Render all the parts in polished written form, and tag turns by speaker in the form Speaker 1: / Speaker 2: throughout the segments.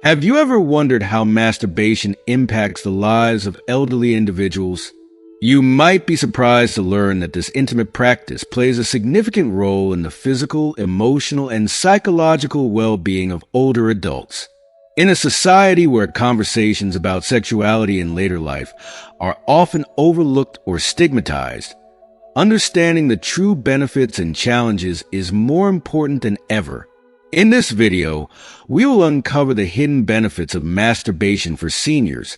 Speaker 1: Have you ever wondered how masturbation impacts the lives of elderly individuals? You might be surprised to learn that this intimate practice plays a significant role in the physical, emotional, and psychological well-being of older adults. In a society where conversations about sexuality in later life are often overlooked or stigmatized, understanding the true benefits and challenges is more important than ever. In this video, we will uncover the hidden benefits of masturbation for seniors,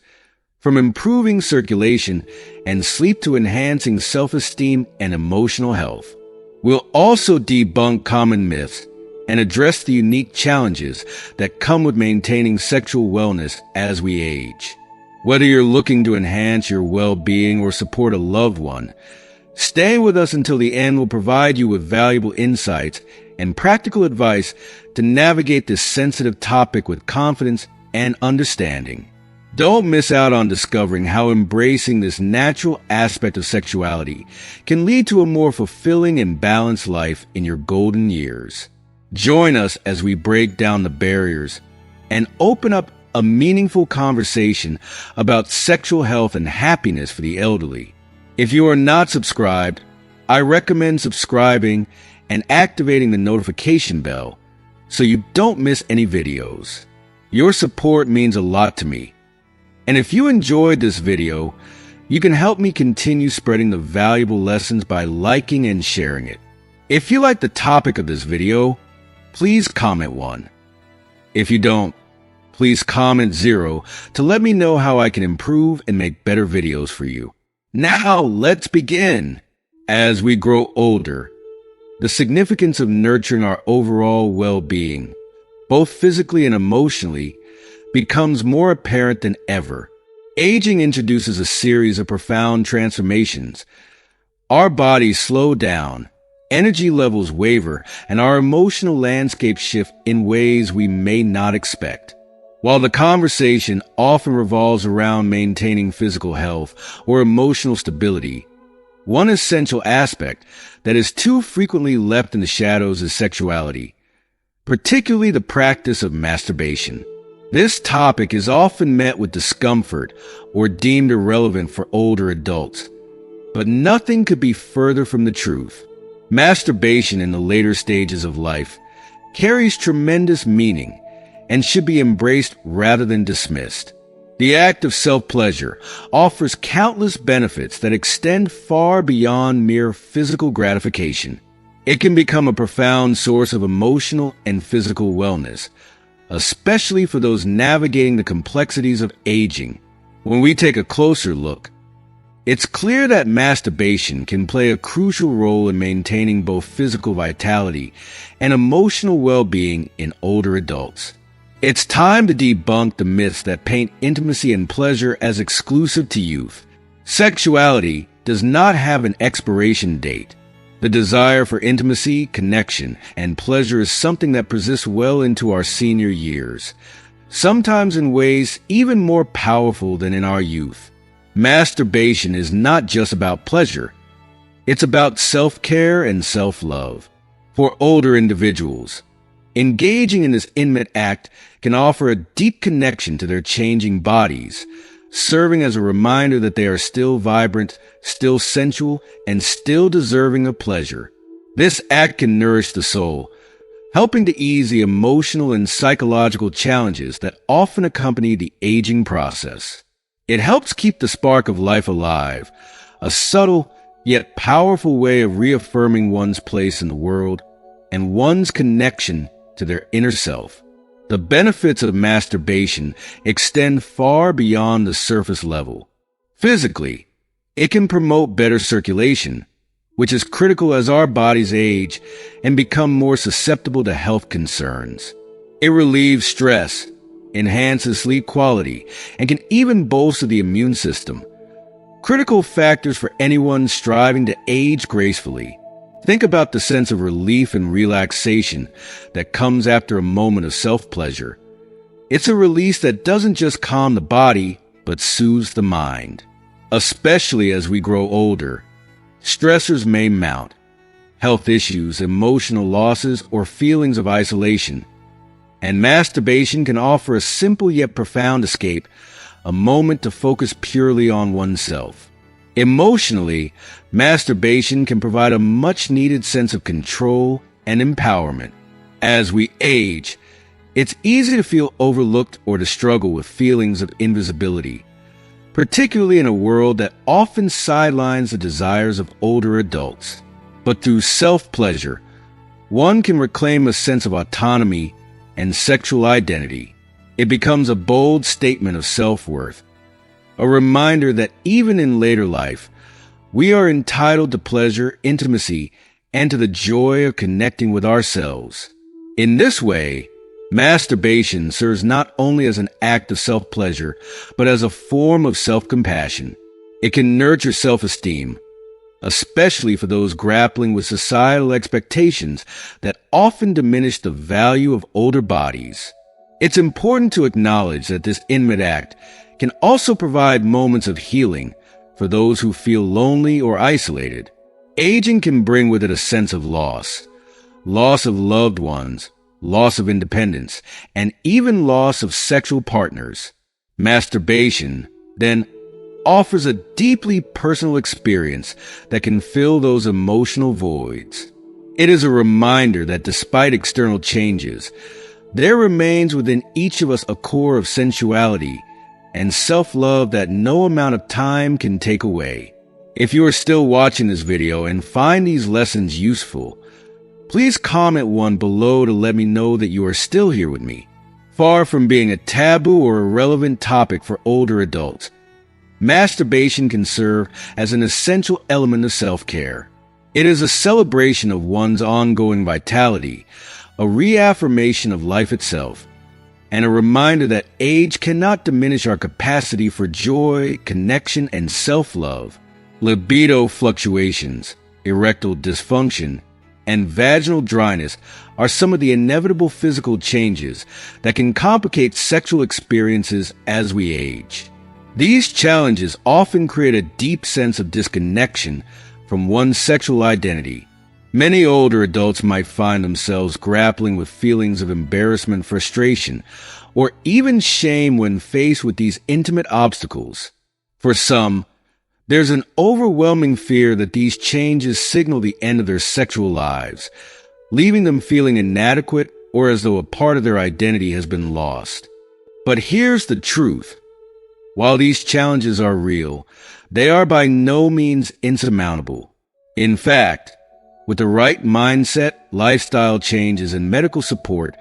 Speaker 1: from improving circulation and sleep to enhancing self-esteem and emotional health. We'll also debunk common myths and address the unique challenges that come with maintaining sexual wellness as we age. Whether you're looking to enhance your well-being or support a loved one, stay with us until the end will provide you with valuable insights and practical advice to navigate this sensitive topic with confidence and understanding. Don't miss out on discovering how embracing this natural aspect of sexuality can lead to a more fulfilling and balanced life in your golden years. Join us as we break down the barriers and open up a meaningful conversation about sexual health and happiness for the elderly. If you are not subscribed, I recommend subscribing and activating the notification bell so you don't miss any videos. Your support means a lot to me. And if you enjoyed this video, you can help me continue spreading the valuable lessons by liking and sharing it. If you like the topic of this video, please comment 1. If you don't, please comment 0 to let me know how I can improve and make better videos for you. Now, let's begin. As we grow older, the significance of nurturing our overall well-being, both physically and emotionally, becomes more apparent than ever. Aging introduces a series of profound transformations. Our bodies slow down, energy levels waver, and our emotional landscape shift in ways we may not expect. While the conversation often revolves around maintaining physical health or emotional stability, one essential aspect that is too frequently left in the shadows is sexuality, particularly the practice of masturbation. This topic is often met with discomfort or deemed irrelevant for older adults, but nothing could be further from the truth. Masturbation in the later stages of life carries tremendous meaning and should be embraced rather than dismissed. The act of self-pleasure offers countless benefits that extend far beyond mere physical gratification. It can become a profound source of emotional and physical wellness, especially for those navigating the complexities of aging. When we take a closer look, it's clear that masturbation can play a crucial role in maintaining both physical vitality and emotional well-being in older adults. It's time to debunk the myths that paint intimacy and pleasure as exclusive to youth. Sexuality does not have an expiration date. The desire for intimacy, connection, and pleasure is something that persists well into our senior years, sometimes in ways even more powerful than in our youth. Masturbation is not just about pleasure. It's about self-care and self-love. For older individuals, engaging in this intimate act can offer a deep connection to their changing bodies, serving as a reminder that they are still vibrant, still sensual, and still deserving of pleasure. This act can nourish the soul, helping to ease the emotional and psychological challenges that often accompany the aging process. It helps keep the spark of life alive, a subtle yet powerful way of reaffirming one's place in the world and one's connection to their inner self. The benefits of masturbation extend far beyond the surface level. Physically, it can promote better circulation, which is critical as our bodies age and become more susceptible to health concerns. It relieves stress, enhances sleep quality, and can even bolster the immune system. Critical factors for anyone striving to age gracefully. Think about the sense of relief and relaxation that comes after a moment of self-pleasure. It's a release that doesn't just calm the body, but soothes the mind. Especially as we grow older, stressors may mount. Health issues, emotional losses, or feelings of isolation. And masturbation can offer a simple yet profound escape, a moment to focus purely on oneself. Emotionally, masturbation can provide a much-needed sense of control and empowerment. As we age, it's easy to feel overlooked or to struggle with feelings of invisibility, particularly in a world that often sidelines the desires of older adults. But through self-pleasure, one can reclaim a sense of autonomy and sexual identity. It becomes a bold statement of self-worth, a reminder that even in later life, we are entitled to pleasure, intimacy, and to the joy of connecting with ourselves. In this way, masturbation serves not only as an act of self-pleasure, but as a form of self-compassion. It can nurture self-esteem, especially for those grappling with societal expectations that often diminish the value of older bodies. It's important to acknowledge that this intimate act can also provide moments of healing for those who feel lonely or isolated. Aging can bring with it a sense of loss of loved ones, loss of independence, and even loss of sexual partners. Masturbation, then, offers a deeply personal experience that can fill those emotional voids. It is a reminder that despite external changes, there remains within each of us a core of sensuality and self-love that no amount of time can take away. If you are still watching this video and find these lessons useful, please comment one below to let me know that you are still here with me. Far from being a taboo or irrelevant topic for older adults, masturbation can serve as an essential element of self-care. It is a celebration of one's ongoing vitality, a reaffirmation of life itself, and a reminder that age cannot diminish our capacity for joy, connection, and self-love. Libido fluctuations, erectile dysfunction, and vaginal dryness are some of the inevitable physical changes that can complicate sexual experiences as we age. These challenges often create a deep sense of disconnection from one's sexual identity. Many older adults might find themselves grappling with feelings of embarrassment, frustration, or even shame when faced with these intimate obstacles. For some, there's an overwhelming fear that these changes signal the end of their sexual lives, leaving them feeling inadequate or as though a part of their identity has been lost. But here's the truth. While these challenges are real, they are by no means insurmountable. In fact, with the right mindset, lifestyle changes, and medical support,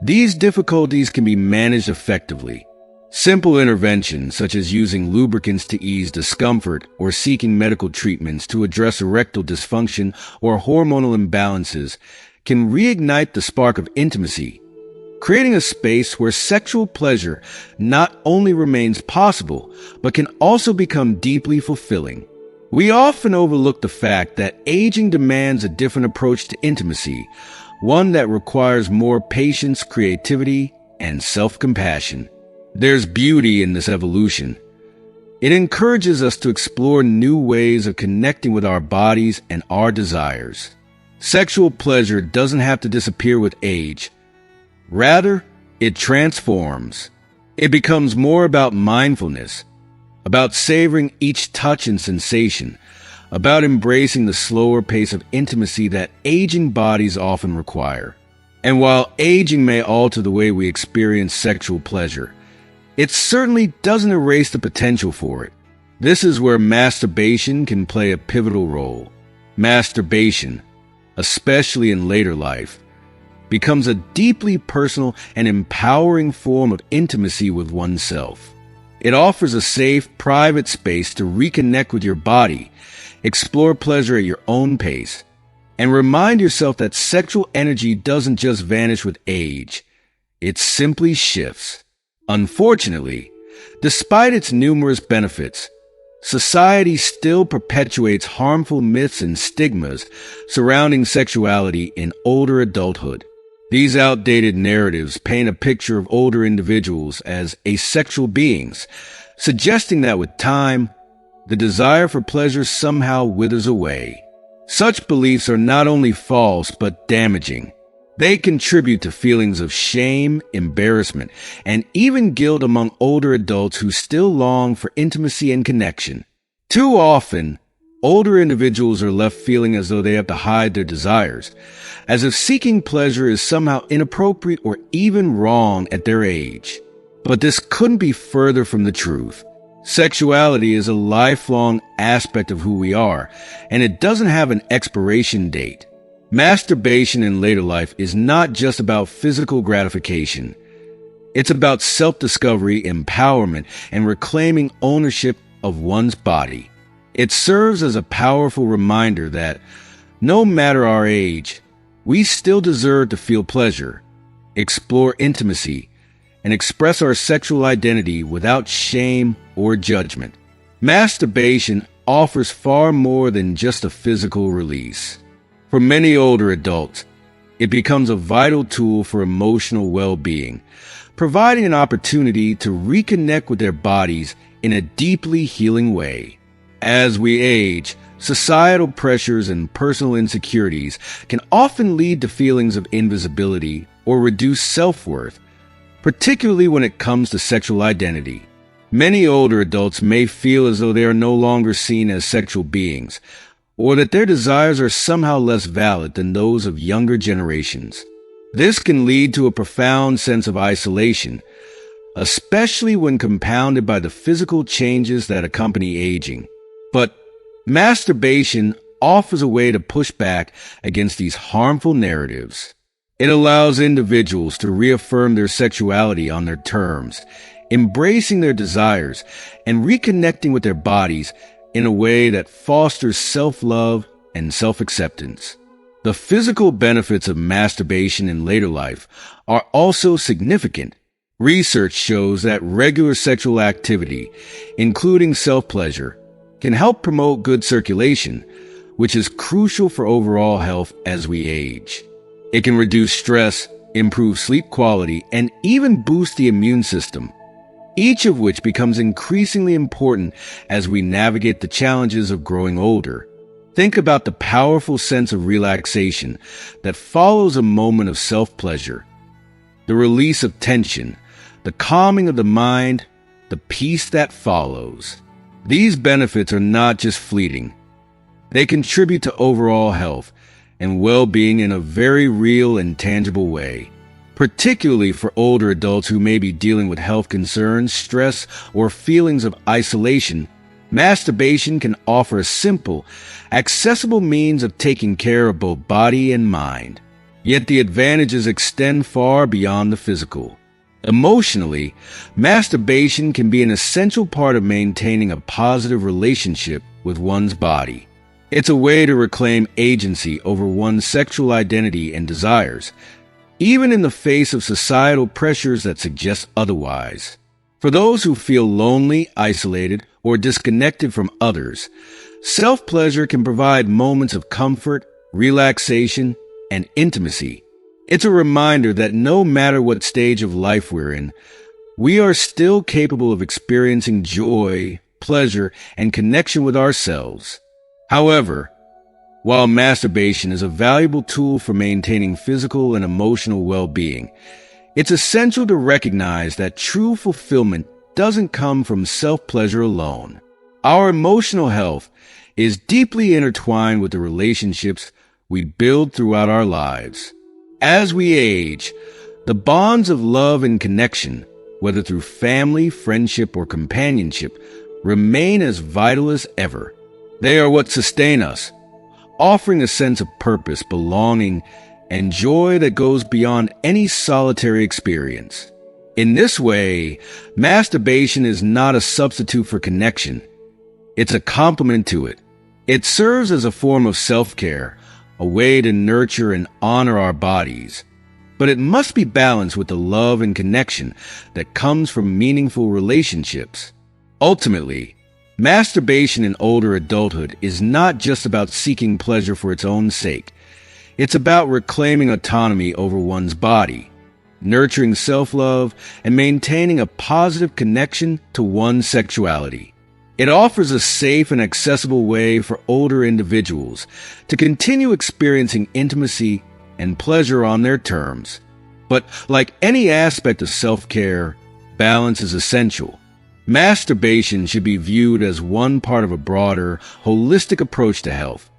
Speaker 1: these difficulties can be managed effectively. Simple interventions such as using lubricants to ease discomfort or seeking medical treatments to address erectile dysfunction or hormonal imbalances can reignite the spark of intimacy, creating a space where sexual pleasure not only remains possible, but can also become deeply fulfilling. We often overlook the fact that aging demands a different approach to intimacy, one that requires more patience, creativity, and self-compassion. There's beauty in this evolution. It encourages us to explore new ways of connecting with our bodies and our desires. Sexual pleasure doesn't have to disappear with age. Rather, it transforms. It becomes more about mindfulness, about savoring each touch and sensation, about embracing the slower pace of intimacy that aging bodies often require. And while aging may alter the way we experience sexual pleasure, it certainly doesn't erase the potential for it. This is where masturbation can play a pivotal role. Masturbation, especially in later life, becomes a deeply personal and empowering form of intimacy with oneself. It offers a safe, private space to reconnect with your body, explore pleasure at your own pace, and remind yourself that sexual energy doesn't just vanish with age, it simply shifts. Unfortunately, despite its numerous benefits, society still perpetuates harmful myths and stigmas surrounding sexuality in older adulthood. These outdated narratives paint a picture of older individuals as asexual beings, suggesting that with time, the desire for pleasure somehow withers away. Such beliefs are not only false but damaging. They contribute to feelings of shame, embarrassment, and even guilt among older adults who still long for intimacy and connection. Too often, older individuals are left feeling as though they have to hide their desires, as if seeking pleasure is somehow inappropriate or even wrong at their age. But this couldn't be further from the truth. Sexuality is a lifelong aspect of who we are, and it doesn't have an expiration date. Masturbation in later life is not just about physical gratification. It's about self-discovery, empowerment, and reclaiming ownership of one's body. It serves as a powerful reminder that, no matter our age, we still deserve to feel pleasure, explore intimacy, and express our sexual identity without shame or judgment. Masturbation offers far more than just a physical release. For many older adults, it becomes a vital tool for emotional well-being, providing an opportunity to reconnect with their bodies in a deeply healing way. As we age, societal pressures and personal insecurities can often lead to feelings of invisibility or reduced self-worth, particularly when it comes to sexual identity. Many older adults may feel as though they are no longer seen as sexual beings, or that their desires are somehow less valid than those of younger generations. This can lead to a profound sense of isolation, especially when compounded by the physical changes that accompany aging. But masturbation offers a way to push back against these harmful narratives. It allows individuals to reaffirm their sexuality on their terms, embracing their desires and reconnecting with their bodies in a way that fosters self-love and self-acceptance. The physical benefits of masturbation in later life are also significant. Research shows that regular sexual activity, including self-pleasure, can help promote good circulation, which is crucial for overall health as we age. It can reduce stress, improve sleep quality, and even boost the immune system, each of which becomes increasingly important as we navigate the challenges of growing older. Think about the powerful sense of relaxation that follows a moment of self-pleasure, the release of tension, the calming of the mind, the peace that follows. These benefits are not just fleeting. They contribute to overall health and well-being in a very real and tangible way. Particularly for older adults who may be dealing with health concerns, stress, or feelings of isolation, masturbation can offer a simple, accessible means of taking care of both body and mind. Yet the advantages extend far beyond the physical. Emotionally, masturbation can be an essential part of maintaining a positive relationship with one's body. It's a way to reclaim agency over one's sexual identity and desires, even in the face of societal pressures that suggest otherwise. For those who feel lonely, isolated, or disconnected from others, self-pleasure can provide moments of comfort, relaxation, and intimacy. It's a reminder that no matter what stage of life we're in, we are still capable of experiencing joy, pleasure, and connection with ourselves. However, while masturbation is a valuable tool for maintaining physical and emotional well-being, it's essential to recognize that true fulfillment doesn't come from self-pleasure alone. Our emotional health is deeply intertwined with the relationships we build throughout our lives. As we age, the bonds of love and connection, whether through family, friendship, or companionship, remain as vital as ever. They are what sustain us, offering a sense of purpose, belonging, and joy that goes beyond any solitary experience. In this way, masturbation is not a substitute for connection. It's a complement to it. It serves as a form of self-care, a way to nurture and honor our bodies. But it must be balanced with the love and connection that comes from meaningful relationships. Ultimately, masturbation in older adulthood is not just about seeking pleasure for its own sake. It's about reclaiming autonomy over one's body, nurturing self-love, and maintaining a positive connection to one's sexuality. It offers a safe and accessible way for older individuals to continue experiencing intimacy and pleasure on their terms. But like any aspect of self-care, balance is essential. Masturbation should be viewed as one part of a broader, holistic approach to health,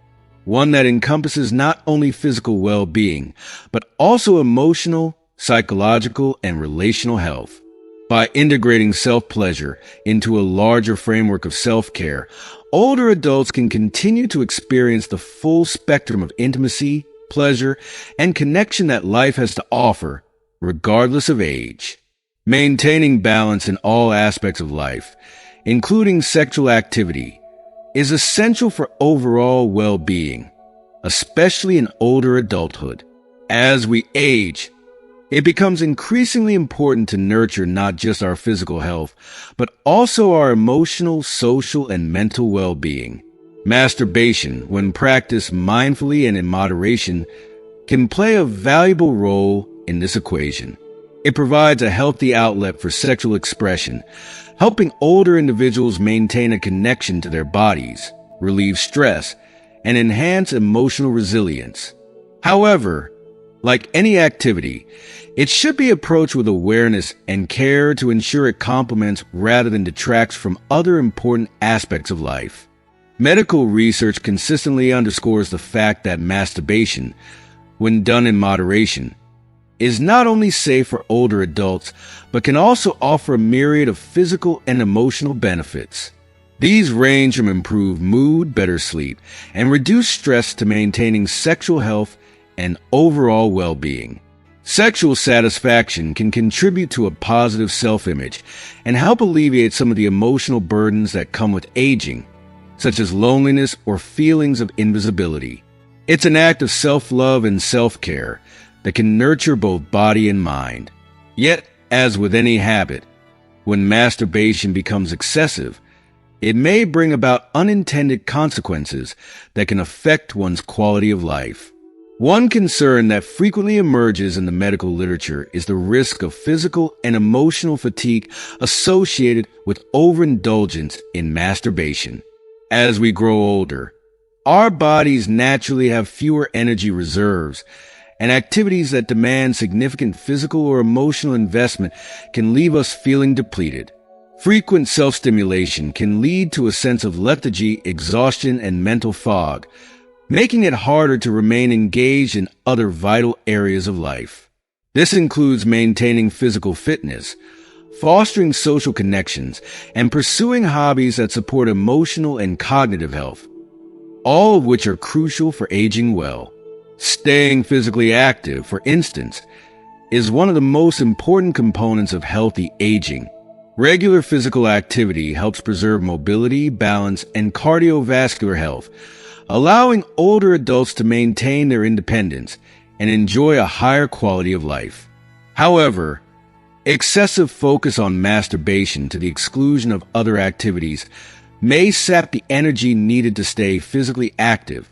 Speaker 1: one that encompasses not only physical well-being, but also emotional, psychological, and relational health. By integrating self-pleasure into a larger framework of self-care, older adults can continue to experience the full spectrum of intimacy, pleasure, and connection that life has to offer, regardless of age. Maintaining balance in all aspects of life, including sexual activity, is essential for overall well-being, especially in older adulthood. As we age, it becomes increasingly important to nurture not just our physical health, but also our emotional, social, and mental well-being. Masturbation, when practiced mindfully and in moderation, can play a valuable role in this equation. It provides a healthy outlet for sexual expression, helping older individuals maintain a connection to their bodies, relieve stress, and enhance emotional resilience. However, like any activity, it should be approached with awareness and care to ensure it complements rather than detracts from other important aspects of life. Medical research consistently underscores the fact that masturbation, when done in moderation, is not only safe for older adults, but can also offer a myriad of physical and emotional benefits. These range from improved mood, better sleep, and reduced stress to maintaining sexual health and overall well-being. Sexual satisfaction can contribute to a positive self-image and help alleviate some of the emotional burdens that come with aging, such as loneliness or feelings of invisibility. It's an act of self-love and self-care that can nurture both body and mind. Yet, as with any habit, when masturbation becomes excessive, it may bring about unintended consequences that can affect one's quality of life. One concern that frequently emerges in the medical literature is the risk of physical and emotional fatigue associated with overindulgence in masturbation. As we grow older, our bodies naturally have fewer energy reserves, and activities that demand significant physical or emotional investment can leave us feeling depleted. Frequent self-stimulation can lead to a sense of lethargy, exhaustion, and mental fog, making it harder to remain engaged in other vital areas of life. This includes maintaining physical fitness, fostering social connections, and pursuing hobbies that support emotional and cognitive health, all of which are crucial for aging well. Staying physically active, for instance, is one of the most important components of healthy aging. Regular physical activity helps preserve mobility, balance, and cardiovascular health, allowing older adults to maintain their independence and enjoy a higher quality of life. However, excessive focus on masturbation to the exclusion of other activities may sap the energy needed to stay physically active,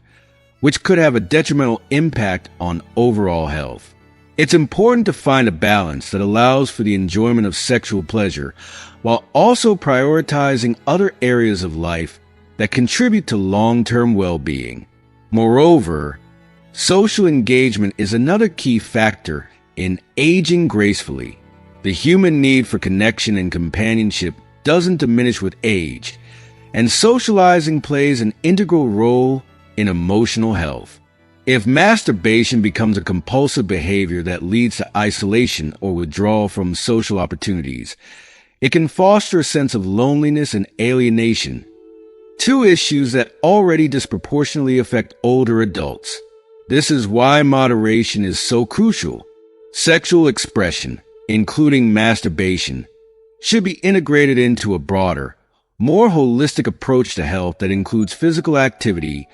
Speaker 1: which could have a detrimental impact on overall health. It's important to find a balance that allows for the enjoyment of sexual pleasure while also prioritizing other areas of life that contribute to long-term well-being. Moreover, social engagement is another key factor in aging gracefully. The human need for connection and companionship doesn't diminish with age, and socializing plays an integral role in emotional health. If masturbation becomes a compulsive behavior that leads to isolation or withdrawal from social opportunities, it can foster a sense of loneliness and alienation, two issues that already disproportionately affect older adults. This is why moderation is so crucial. Sexual expression, including masturbation, should be integrated into a broader, more holistic approach to health that includes physical activity,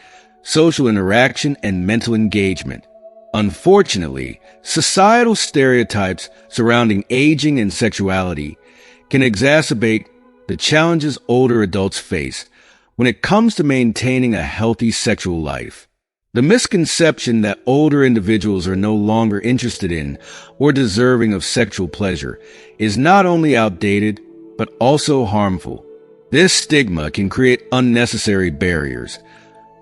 Speaker 1: social interaction, and mental engagement. Unfortunately, societal stereotypes surrounding aging and sexuality can exacerbate the challenges older adults face when it comes to maintaining a healthy sexual life. The misconception that older individuals are no longer interested in or deserving of sexual pleasure is not only outdated, but also harmful. This stigma can create unnecessary barriers,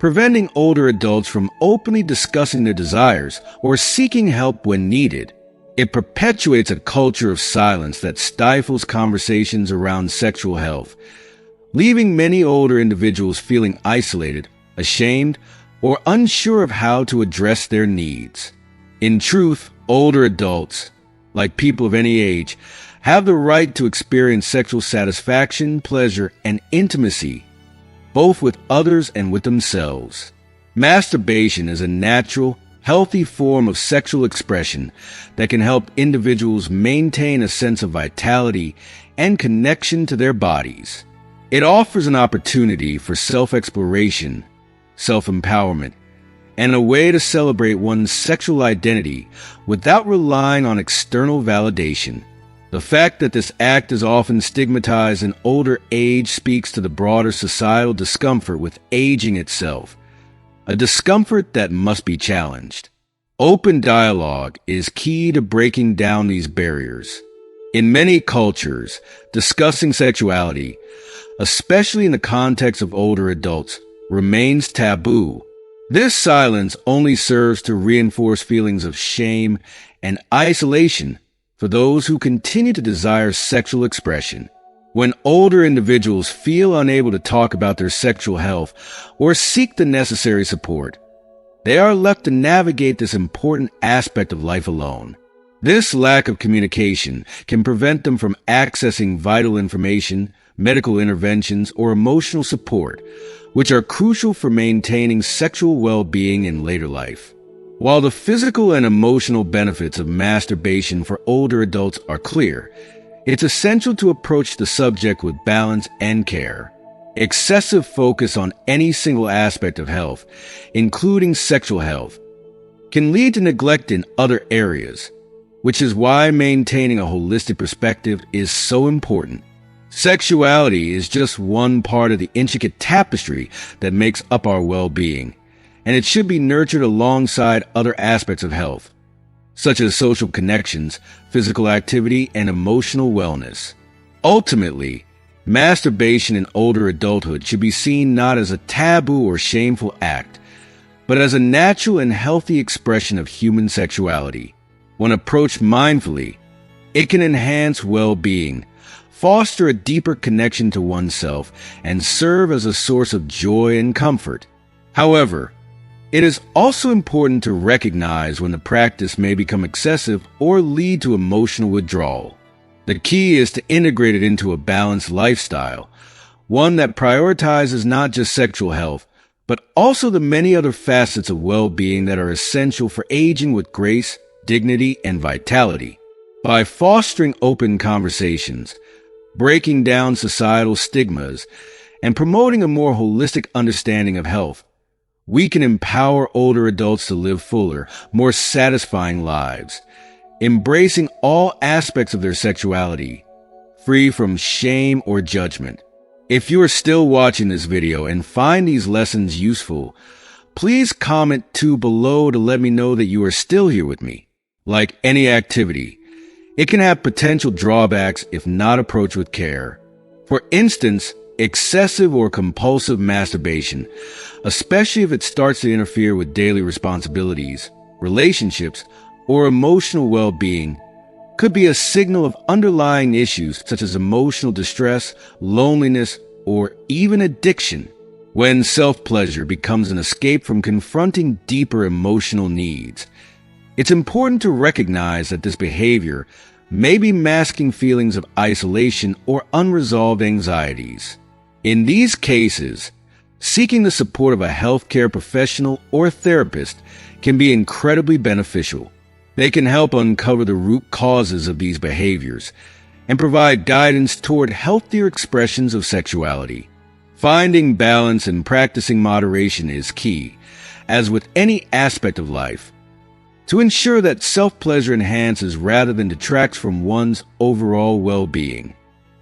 Speaker 1: preventing older adults from openly discussing their desires or seeking help when needed. It perpetuates a culture of silence that stifles conversations around sexual health, leaving many older individuals feeling isolated, ashamed, or unsure of how to address their needs. In truth, older adults, like people of any age, have the right to experience sexual satisfaction, pleasure, and intimacy, both with others and with themselves. Masturbation is a natural, healthy form of sexual expression that can help individuals maintain a sense of vitality and connection to their bodies. It offers an opportunity for self-exploration, self-empowerment, and a way to celebrate one's sexual identity without relying on external validation. The fact that this act is often stigmatized in older age speaks to the broader societal discomfort with aging itself, a discomfort that must be challenged. Open dialogue is key to breaking down these barriers. In many cultures, discussing sexuality, especially in the context of older adults, remains taboo. This silence only serves to reinforce feelings of shame and isolation for those who continue to desire sexual expression. When older individuals feel unable to talk about their sexual health or seek the necessary support, they are left to navigate this important aspect of life alone. This lack of communication can prevent them from accessing vital information, medical interventions, or emotional support, which are crucial for maintaining sexual well-being in later life. While the physical and emotional benefits of masturbation for older adults are clear, it's essential to approach the subject with balance and care. Excessive focus on any single aspect of health, including sexual health, can lead to neglect in other areas, which is why maintaining a holistic perspective is so important. Sexuality is just one part of the intricate tapestry that makes up our well-being, and it should be nurtured alongside other aspects of health, such as social connections, physical activity, and emotional wellness. Ultimately, masturbation in older adulthood should be seen not as a taboo or shameful act, but as a natural and healthy expression of human sexuality. When approached mindfully, it can enhance well-being, foster a deeper connection to oneself, and serve as a source of joy and comfort. However, it is also important to recognize when the practice may become excessive or lead to emotional withdrawal. The key is to integrate it into a balanced lifestyle, one that prioritizes not just sexual health, but also the many other facets of well-being that are essential for aging with grace, dignity, and vitality. By fostering open conversations, breaking down societal stigmas, and promoting a more holistic understanding of health, we can empower older adults to live fuller, more satisfying lives, embracing all aspects of their sexuality, free from shame or judgment. If you are still watching this video and find these lessons useful, please comment 2 below to let me know that you are still here with me. Like any activity, it can have potential drawbacks if not approached with care. For instance, excessive or compulsive masturbation, especially if it starts to interfere with daily responsibilities, relationships, or emotional well-being, could be a signal of underlying issues such as emotional distress, loneliness, or even addiction. When self-pleasure becomes an escape from confronting deeper emotional needs, it's important to recognize that this behavior may be masking feelings of isolation or unresolved anxieties. In these cases, seeking the support of a healthcare professional or therapist can be incredibly beneficial. They can help uncover the root causes of these behaviors and provide guidance toward healthier expressions of sexuality. Finding balance and practicing moderation is key, as with any aspect of life, to ensure that self-pleasure enhances rather than detracts from one's overall well-being.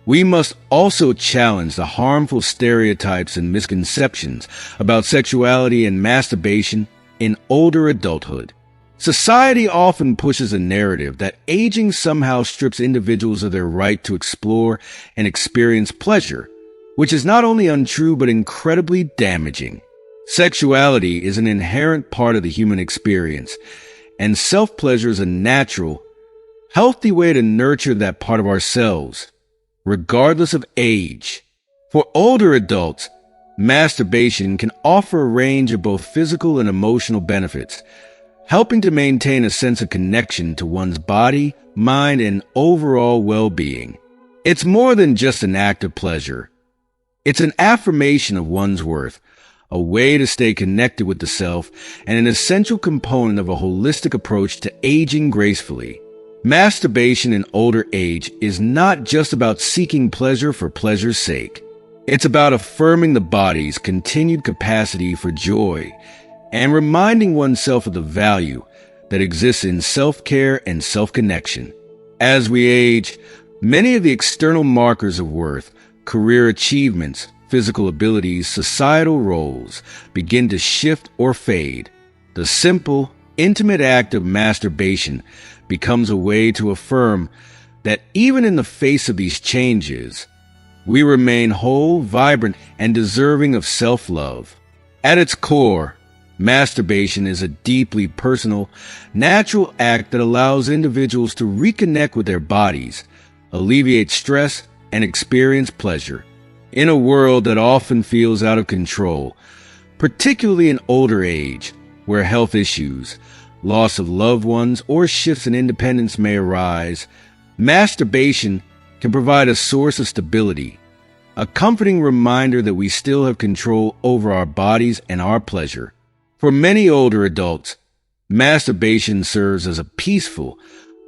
Speaker 1: We must also challenge the harmful stereotypes and misconceptions about sexuality and masturbation in older adulthood. Society often pushes a narrative that aging somehow strips individuals of their right to explore and experience pleasure, which is not only untrue but incredibly damaging. Sexuality is an inherent part of the human experience, and self-pleasure is a natural, healthy way to nurture that part of ourselves, regardless of age. For older adults, masturbation can offer a range of both physical and emotional benefits, helping to maintain a sense of connection to one's body, mind, and overall well-being. It's more than just an act of pleasure. It's an affirmation of one's worth, a way to stay connected with the self, and an essential component of a holistic approach to aging gracefully. Masturbation in older age is not just about seeking pleasure for pleasure's sake. It's about affirming the body's continued capacity for joy and reminding oneself of the value that exists in self-care and self-connection. As we age, many of the external markers of worth, career achievements, physical abilities, societal roles begin to shift or fade. The simple, intimate act of masturbation becomes a way to affirm that even in the face of these changes, we remain whole, vibrant, and deserving of self-love. At its core, masturbation is a deeply personal, natural act that allows individuals to reconnect with their bodies, alleviate stress, and experience pleasure. In a world that often feels out of control, particularly in older age, where health issues, loss of loved ones, or shifts in independence may arise, masturbation can provide a source of stability, a comforting reminder that we still have control over our bodies and our pleasure. For many older adults, masturbation serves as a peaceful,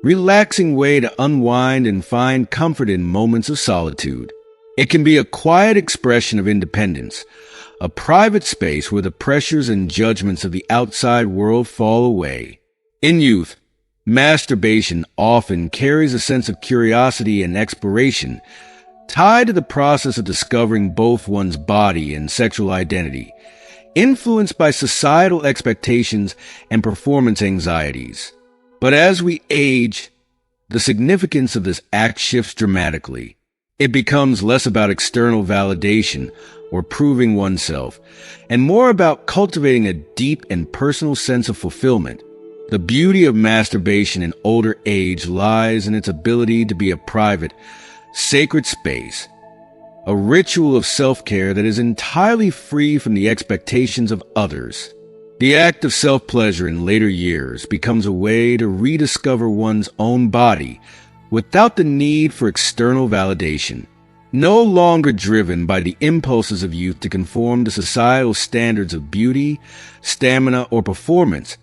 Speaker 1: relaxing way to unwind and find comfort in moments of solitude. It can be a quiet expression of independence, a private space where the pressures and judgments of the outside world fall away. In youth, masturbation often carries a sense of curiosity and exploration, tied to the process of discovering both one's body and sexual identity, influenced by societal expectations and performance anxieties. But as we age, the significance of this act shifts dramatically. It becomes less about external validation or proving oneself, and more about cultivating a deep and personal sense of fulfillment. The beauty of masturbation in older age lies in its ability to be a private, sacred space, a ritual of self-care that is entirely free from the expectations of others. The act of self-pleasure in later years becomes a way to rediscover one's own body without the need for external validation. No longer driven by the impulses of youth to conform to societal standards of beauty, stamina, or performance,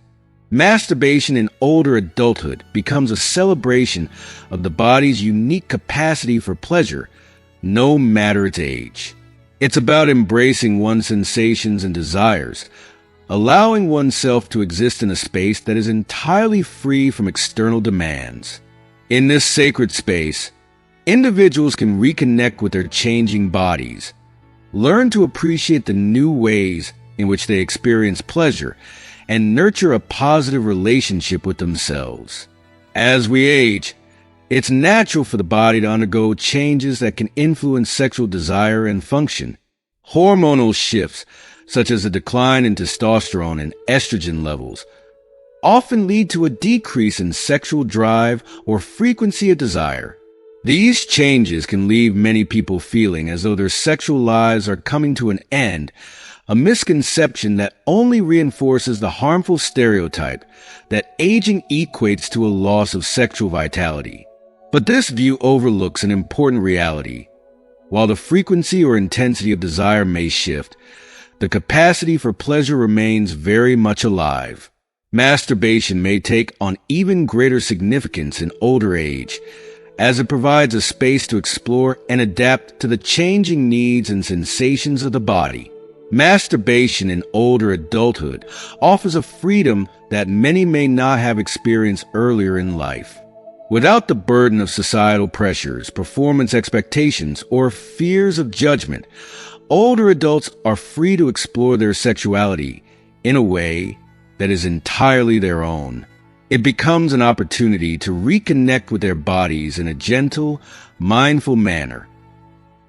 Speaker 1: masturbation in older adulthood becomes a celebration of the body's unique capacity for pleasure, no matter its age. It's about embracing one's sensations and desires, allowing oneself to exist in a space that is entirely free from external demands. In this sacred space, individuals can reconnect with their changing bodies, learn to appreciate the new ways in which they experience pleasure, and nurture a positive relationship with themselves. As we age, it's natural for the body to undergo changes that can influence sexual desire and function. Hormonal shifts, such as a decline in testosterone and estrogen levels, often lead to a decrease in sexual drive or frequency of desire. These changes can leave many people feeling as though their sexual lives are coming to an end, a misconception that only reinforces the harmful stereotype that aging equates to a loss of sexual vitality. But this view overlooks an important reality. While the frequency or intensity of desire may shift, the capacity for pleasure remains very much alive. Masturbation may take on even greater significance in older age, as it provides a space to explore and adapt to the changing needs and sensations of the body. Masturbation in older adulthood offers a freedom that many may not have experienced earlier in life. Without the burden of societal pressures, performance expectations, or fears of judgment, older adults are free to explore their sexuality in a way that is entirely their own. It becomes an opportunity to reconnect with their bodies in a gentle, mindful manner,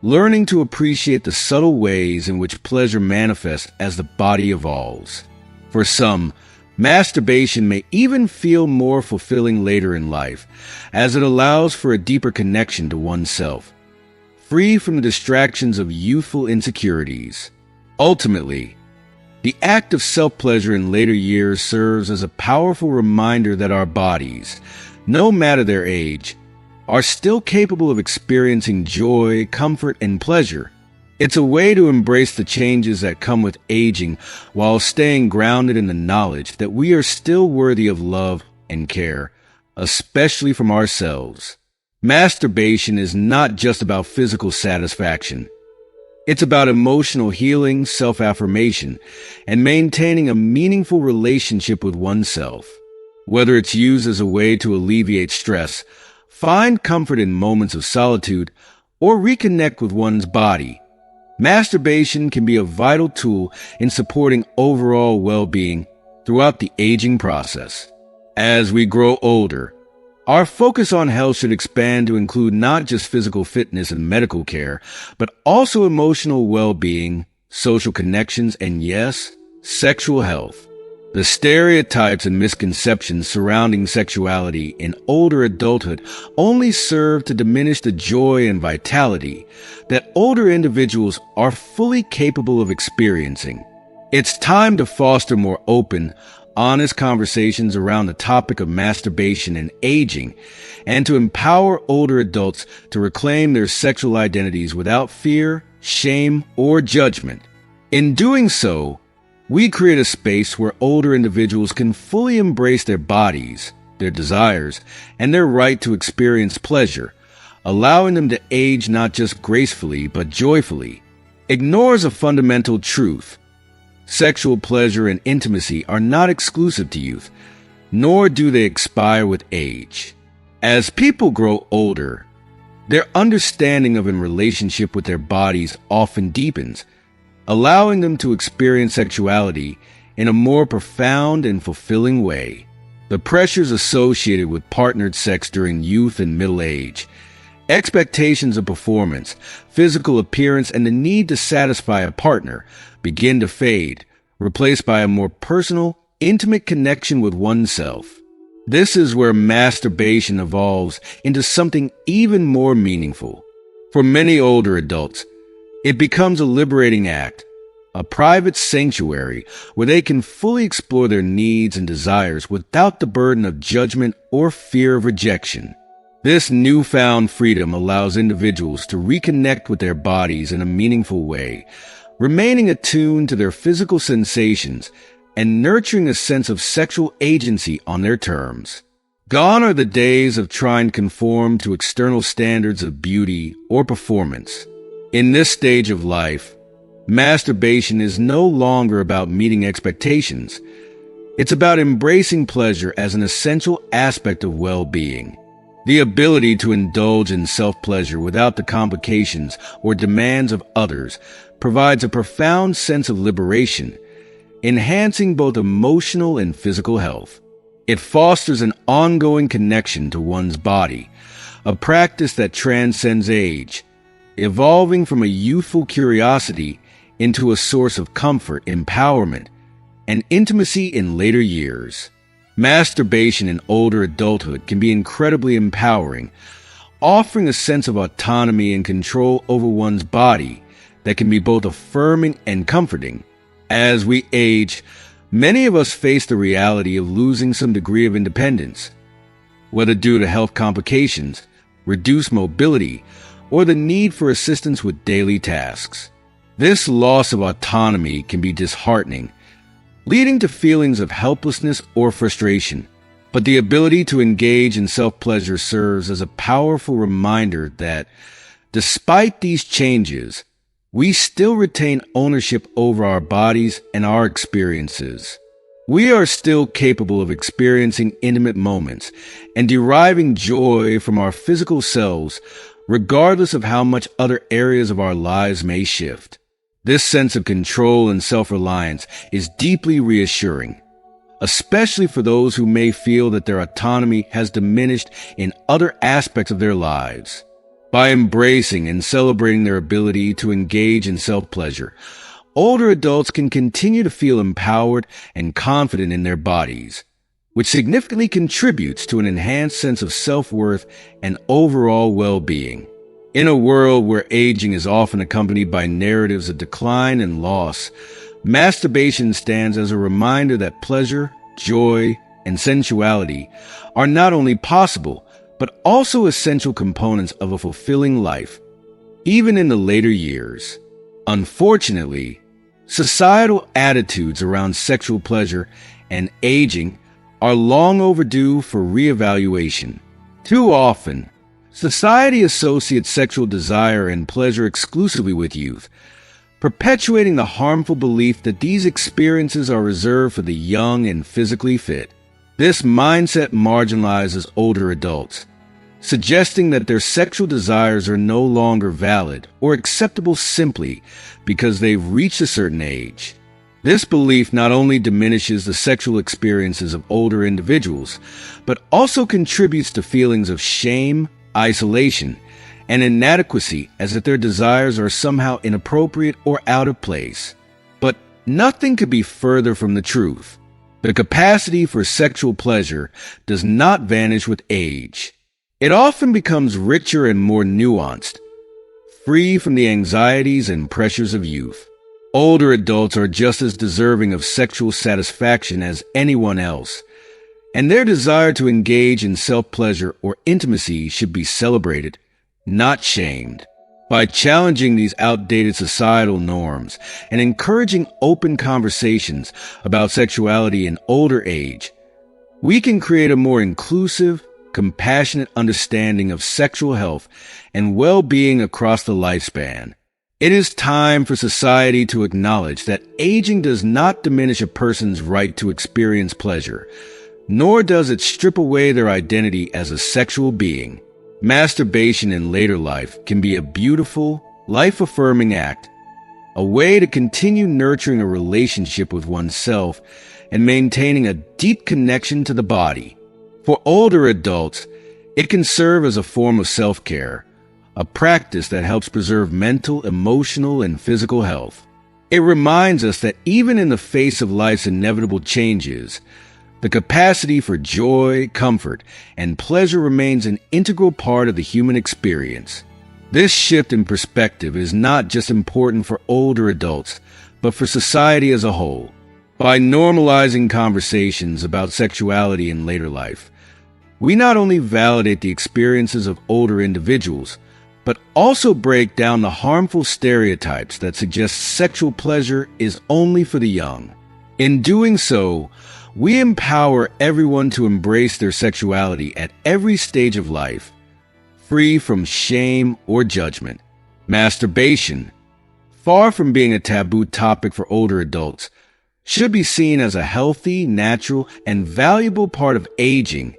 Speaker 1: learning to appreciate the subtle ways in which pleasure manifests as the body evolves. For some, masturbation may even feel more fulfilling later in life, as it allows for a deeper connection to oneself, free from the distractions of youthful insecurities. Ultimately, the act of self-pleasure in later years serves as a powerful reminder that our bodies, no matter their age, are still capable of experiencing joy, comfort, and pleasure. It's a way to embrace the changes that come with aging while staying grounded in the knowledge that we are still worthy of love and care, especially from ourselves. Masturbation is not just about physical satisfaction. It's about emotional healing, self-affirmation, and maintaining a meaningful relationship with oneself. Whether it's used as a way to alleviate stress, find comfort in moments of solitude, or reconnect with one's body, masturbation can be a vital tool in supporting overall well-being throughout the aging process. As we grow older, our focus on health should expand to include not just physical fitness and medical care, but also emotional well-being, social connections, and yes, sexual health. The stereotypes and misconceptions surrounding sexuality in older adulthood only serve to diminish the joy and vitality that older individuals are fully capable of experiencing. It's time to foster more open, honest conversations around the topic of masturbation and aging, and to empower older adults to reclaim their sexual identities without fear, shame, or judgment. In doing so, we create a space where older individuals can fully embrace their bodies, their desires, and their right to experience pleasure, allowing them to age not just gracefully but joyfully. Ignores a fundamental truth. Sexual pleasure and intimacy are not exclusive to youth, nor do they expire with age. As people grow older, their understanding of and relationship with their bodies often deepens, allowing them to experience sexuality in a more profound and fulfilling way. The pressures associated with partnered sex during youth and middle age, expectations of performance, physical appearance, and the need to satisfy a partner begin to fade, replaced by a more personal, intimate connection with oneself. This is where masturbation evolves into something even more meaningful. For many older adults, it becomes a liberating act, a private sanctuary where they can fully explore their needs and desires without the burden of judgment or fear of rejection. This newfound freedom allows individuals to reconnect with their bodies in a meaningful way, remaining attuned to their physical sensations and nurturing a sense of sexual agency on their terms. Gone are the days of trying to conform to external standards of beauty or performance. In this stage of life, masturbation is no longer about meeting expectations. It's about embracing pleasure as an essential aspect of well-being. The ability to indulge in self-pleasure without the complications or demands of others provides a profound sense of liberation, enhancing both emotional and physical health. It fosters an ongoing connection to one's body, a practice that transcends age, evolving from a youthful curiosity into a source of comfort, empowerment, and intimacy in later years. Masturbation in older adulthood can be incredibly empowering, offering a sense of autonomy and control over one's body that can be both affirming and comforting. As we age, many of us face the reality of losing some degree of independence, whether due to health complications, reduced mobility, or the need for assistance with daily tasks. This loss of autonomy can be disheartening, leading to feelings of helplessness or frustration. But the ability to engage in self-pleasure serves as a powerful reminder that, despite these changes, we still retain ownership over our bodies and our experiences. We are still capable of experiencing intimate moments and deriving joy from our physical selves, regardless of how much other areas of our lives may shift. This sense of control and self-reliance is deeply reassuring, especially for those who may feel that their autonomy has diminished in other aspects of their lives. By embracing and celebrating their ability to engage in self-pleasure, older adults can continue to feel empowered and confident in their bodies, which significantly contributes to an enhanced sense of self-worth and overall well-being. In a world where aging is often accompanied by narratives of decline and loss, masturbation stands as a reminder that pleasure, joy, and sensuality are not only possible, but also essential components of a fulfilling life, even in the later years. Unfortunately, societal attitudes around sexual pleasure and aging are long overdue for reevaluation. Too often, society associates sexual desire and pleasure exclusively with youth, perpetuating the harmful belief that these experiences are reserved for the young and physically fit. This mindset marginalizes older adults, suggesting that their sexual desires are no longer valid or acceptable simply because they've reached a certain age. This belief not only diminishes the sexual experiences of older individuals, but also contributes to feelings of shame, isolation, and inadequacy, as if their desires are somehow inappropriate or out of place. But nothing could be further from the truth. The capacity for sexual pleasure does not vanish with age. It often becomes richer and more nuanced, free from the anxieties and pressures of youth. Older adults are just as deserving of sexual satisfaction as anyone else, and their desire to engage in self-pleasure or intimacy should be celebrated, not shamed. By challenging these outdated societal norms and encouraging open conversations about sexuality in older age, we can create a more inclusive, compassionate understanding of sexual health and well-being across the lifespan. It is time for society to acknowledge that aging does not diminish a person's right to experience pleasure, nor does it strip away their identity as a sexual being. Masturbation in later life can be a beautiful, life-affirming act, a way to continue nurturing a relationship with oneself and maintaining a deep connection to the body. For older adults, it can serve as a form of self-care, a practice that helps preserve mental, emotional, and physical health. It reminds us that even in the face of life's inevitable changes, the capacity for joy, comfort, and pleasure remains an integral part of the human experience. This shift in perspective is not just important for older adults, but for society as a whole. By normalizing conversations about sexuality in later life, we not only validate the experiences of older individuals, but also break down the harmful stereotypes that suggest sexual pleasure is only for the young. In doing so, we empower everyone to embrace their sexuality at every stage of life, free from shame or judgment. Masturbation, far from being a taboo topic for older adults, should be seen as a healthy, natural, and valuable part of aging,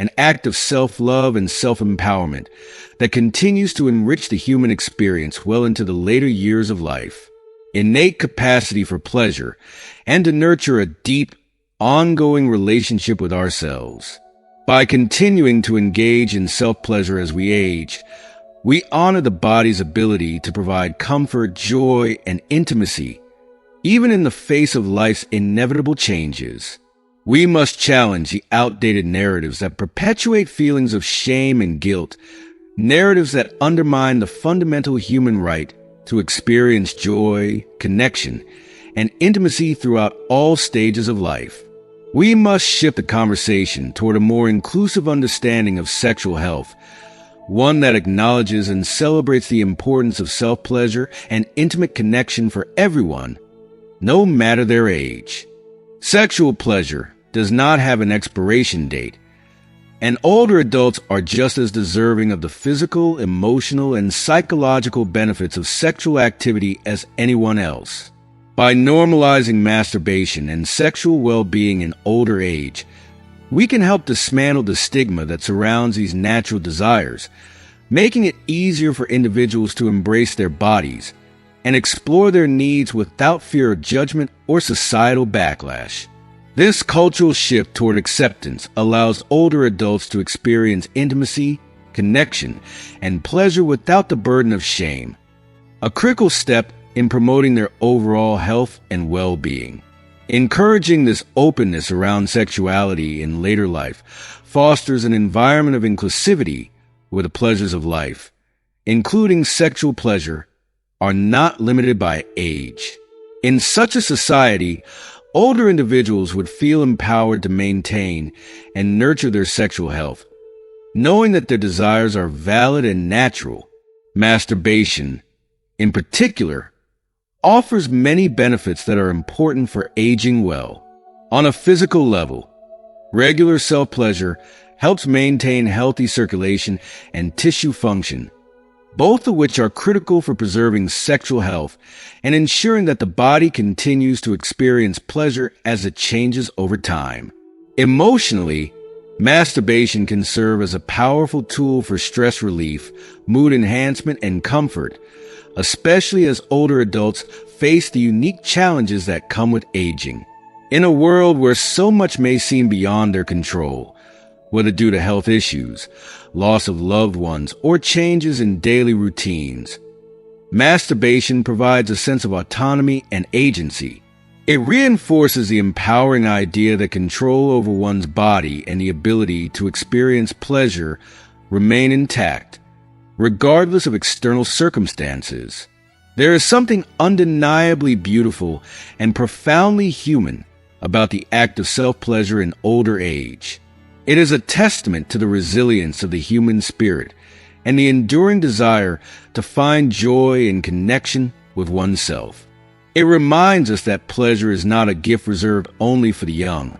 Speaker 1: an act of self-love and self-empowerment that continues to enrich the human experience well into the later years of life. Innate capacity for pleasure and to nurture a deep, ongoing relationship with ourselves. By continuing to engage in self-pleasure as we age, we honor the body's ability to provide comfort, joy, and intimacy, even in the face of life's inevitable changes. We must challenge the outdated narratives that perpetuate feelings of shame and guilt, narratives that undermine the fundamental human right to experience joy, connection, and intimacy throughout all stages of life. We must shift the conversation toward a more inclusive understanding of sexual health, one that acknowledges and celebrates the importance of self-pleasure and intimate connection for everyone, no matter their age. Sexual pleasure does not have an expiration date, and older adults are just as deserving of the physical, emotional, and psychological benefits of sexual activity as anyone else. By normalizing masturbation and sexual well-being in older age, we can help dismantle the stigma that surrounds these natural desires, making it easier for individuals to embrace their bodies and explore their needs without fear of judgment or societal backlash. This cultural shift toward acceptance allows older adults to experience intimacy, connection, and pleasure without the burden of shame. A critical step in promoting their overall health and well-being. Encouraging this openness around sexuality in later life fosters an environment of inclusivity where the pleasures of life, including sexual pleasure, are not limited by age. In such a society, older individuals would feel empowered to maintain and nurture their sexual health, knowing that their desires are valid and natural. Masturbation, in particular, offers many benefits that are important for aging well. On a physical level, regular self-pleasure helps maintain healthy circulation and tissue function, both of which are critical for preserving sexual health and ensuring that the body continues to experience pleasure as it changes over time. Emotionally, masturbation can serve as a powerful tool for stress relief, mood enhancement, and comfort, especially as older adults face the unique challenges that come with aging. In a world where so much may seem beyond their control, whether due to health issues, loss of loved ones, or changes in daily routines, masturbation provides a sense of autonomy and agency. It reinforces the empowering idea that control over one's body and the ability to experience pleasure remain intact, regardless of external circumstances. There is something undeniably beautiful and profoundly human about the act of self-pleasure in older age. It is a testament to the resilience of the human spirit and the enduring desire to find joy and connection with oneself. It reminds us that pleasure is not a gift reserved only for the young,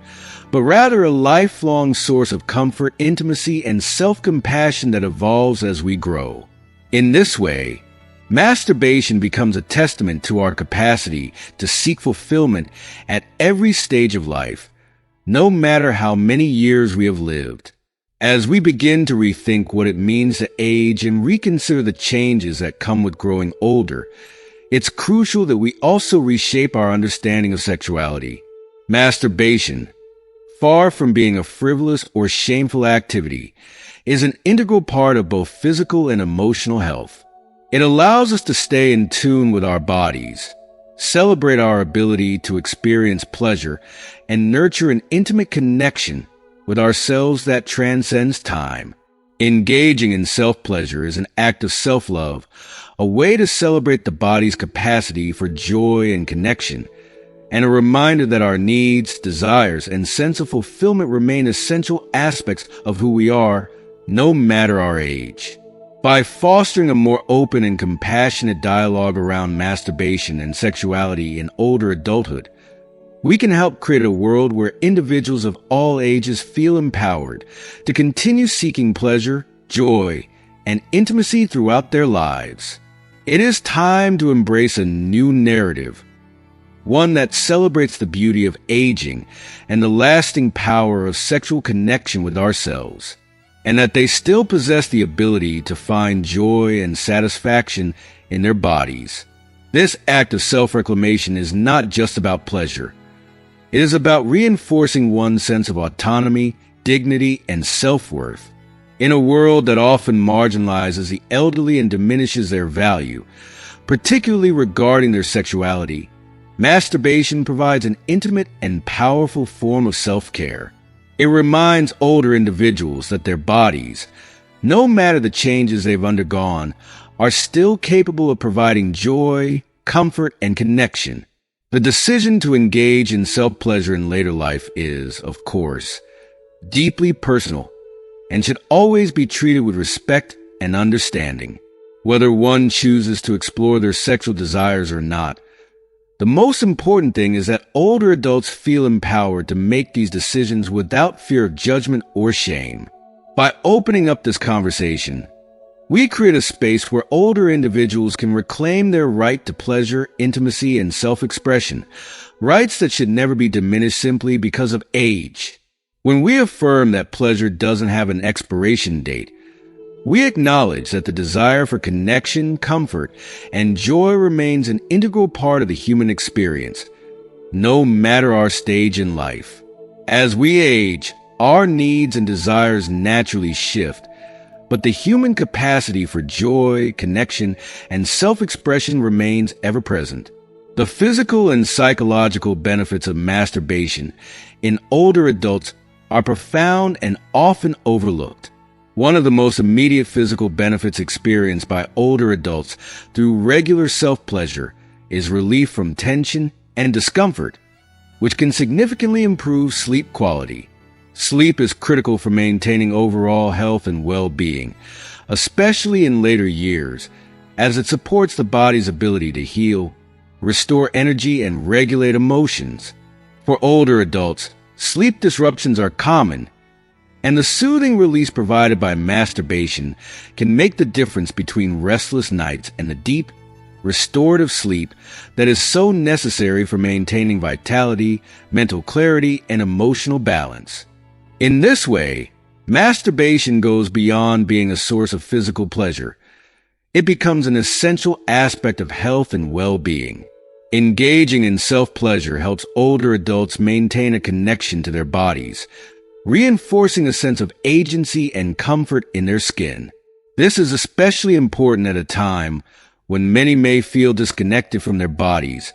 Speaker 1: but rather a lifelong source of comfort, intimacy, and self-compassion that evolves as we grow. In this way, masturbation becomes a testament to our capacity to seek fulfillment at every stage of life, no matter how many years we have lived. As we begin to rethink what it means to age and reconsider the changes that come with growing older, it's crucial that we also reshape our understanding of sexuality. Masturbation, far from being a frivolous or shameful activity, is an integral part of both physical and emotional health. It allows us to stay in tune with our bodies, celebrate our ability to experience pleasure, and nurture an intimate connection with ourselves that transcends time. Engaging in self-pleasure is an act of self-love, a way to celebrate the body's capacity for joy and connection, and a reminder that our needs, desires, and sense of fulfillment remain essential aspects of who we are, no matter our age. By fostering a more open and compassionate dialogue around masturbation and sexuality in older adulthood, we can help create a world where individuals of all ages feel empowered to continue seeking pleasure, joy, and intimacy throughout their lives. It is time to embrace a new narrative, one that celebrates the beauty of aging and the lasting power of sexual connection with ourselves, and that they still possess the ability to find joy and satisfaction in their bodies. This act of self-reclamation is not just about pleasure. It is about reinforcing one's sense of autonomy, dignity, and self-worth. In a world that often marginalizes the elderly and diminishes their value, particularly regarding their sexuality, masturbation provides an intimate and powerful form of self-care. It reminds older individuals that their bodies, no matter the changes they've undergone, are still capable of providing joy, comfort, and connection. The decision to engage in self-pleasure in later life is, of course, deeply personal and should always be treated with respect and understanding. Whether one chooses to explore their sexual desires or not, the most important thing is that older adults feel empowered to make these decisions without fear of judgment or shame. By opening up this conversation, we create a space where older individuals can reclaim their right to pleasure, intimacy, and self-expression, rights that should never be diminished simply because of age. When we affirm that pleasure doesn't have an expiration date, we acknowledge that the desire for connection, comfort, and joy remains an integral part of the human experience, no matter our stage in life. As we age, our needs and desires naturally shift, but the human capacity for joy, connection, and self-expression remains ever present. The physical and psychological benefits of masturbation in older adults are profound and often overlooked. One of the most immediate physical benefits experienced by older adults through regular self-pleasure is relief from tension and discomfort, which can significantly improve sleep quality. Sleep is critical for maintaining overall health and well-being, especially in later years, as it supports the body's ability to heal, restore energy, and regulate emotions. For older adults, sleep disruptions are common, and the soothing release provided by masturbation can make the difference between restless nights and the deep, restorative sleep that is so necessary for maintaining vitality, mental clarity, and emotional balance. In this way, masturbation goes beyond being a source of physical pleasure. It becomes an essential aspect of health and well-being. Engaging in self-pleasure helps older adults maintain a connection to their bodies, reinforcing a sense of agency and comfort in their skin. This is especially important at a time when many may feel disconnected from their bodies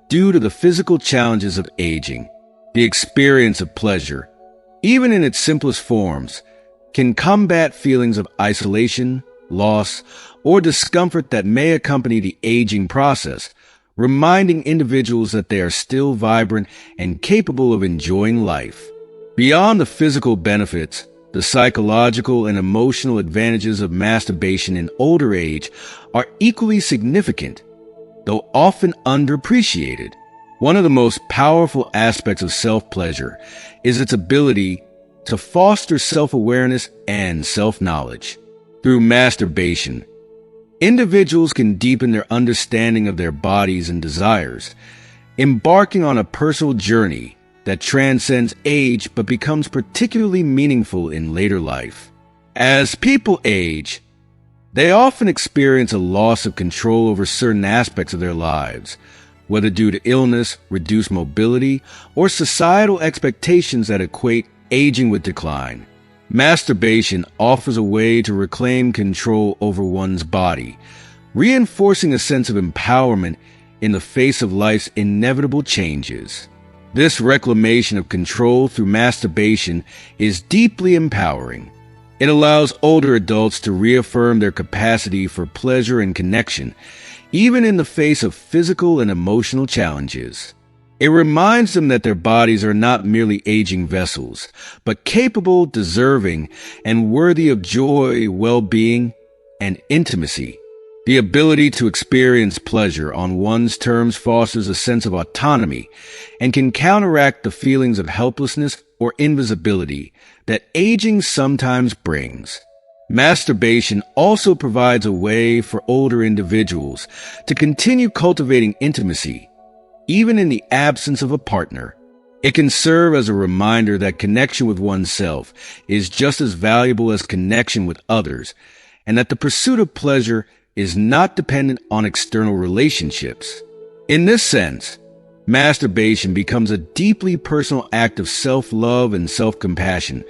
Speaker 1: due to the physical challenges of aging. The experience of pleasure, even in its simplest forms, can combat feelings of isolation, loss, or discomfort that may accompany the aging process, reminding individuals that they are still vibrant and capable of enjoying life. Beyond the physical benefits, the psychological and emotional advantages of masturbation in older age are equally significant, though often underappreciated. One of the most powerful aspects of self-pleasure is its ability to foster self-awareness and self-knowledge. Through masturbation, individuals can deepen their understanding of their bodies and desires, embarking on a personal journey that transcends age but becomes particularly meaningful in later life. As people age, they often experience a loss of control over certain aspects of their lives, whether due to illness, reduced mobility, or societal expectations that equate aging with decline. Masturbation offers a way to reclaim control over one's body, reinforcing a sense of empowerment in the face of life's inevitable changes. This reclamation of control through masturbation is deeply empowering. It allows older adults to reaffirm their capacity for pleasure and connection, even in the face of physical and emotional challenges. It reminds them that their bodies are not merely aging vessels, but capable, deserving, and worthy of joy, well-being, and intimacy. The ability to experience pleasure on one's terms fosters a sense of autonomy and can counteract the feelings of helplessness or invisibility that aging sometimes brings. Masturbation also provides a way for older individuals to continue cultivating intimacy, even in the absence of a partner. It can serve as a reminder that connection with oneself is just as valuable as connection with others, and that the pursuit of pleasure is not dependent on external relationships. In this sense, masturbation becomes a deeply personal act of self-love and self-compassion,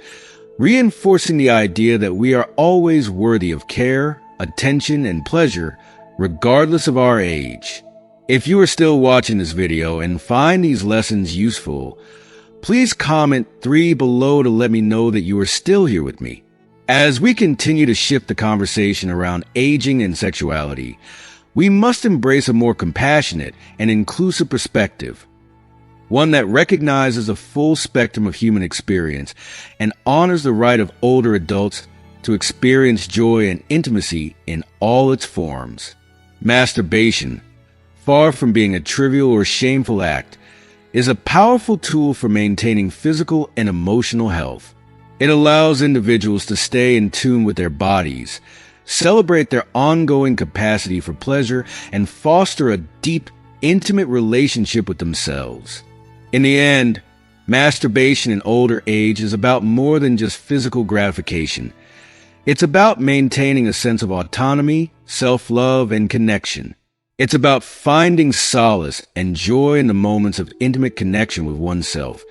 Speaker 1: reinforcing the idea that we are always worthy of care, attention, and pleasure, regardless of our age. If you are still watching this video and find these lessons useful, please comment 3 below to let me know that you are still here with me. As we continue to shift the conversation around aging and sexuality, we must embrace a more compassionate and inclusive perspective, one that recognizes a full spectrum of human experience and honors the right of older adults to experience joy and intimacy in all its forms. Masturbation, far from being a trivial or shameful act, is a powerful tool for maintaining physical and emotional health. It allows individuals to stay in tune with their bodies, celebrate their ongoing capacity for pleasure, and foster a deep, intimate relationship with themselves. In the end, masturbation in older age is about more than just physical gratification. It's about maintaining a sense of autonomy, self-love, and connection. It's about finding solace and joy in the moments of intimate connection with oneself,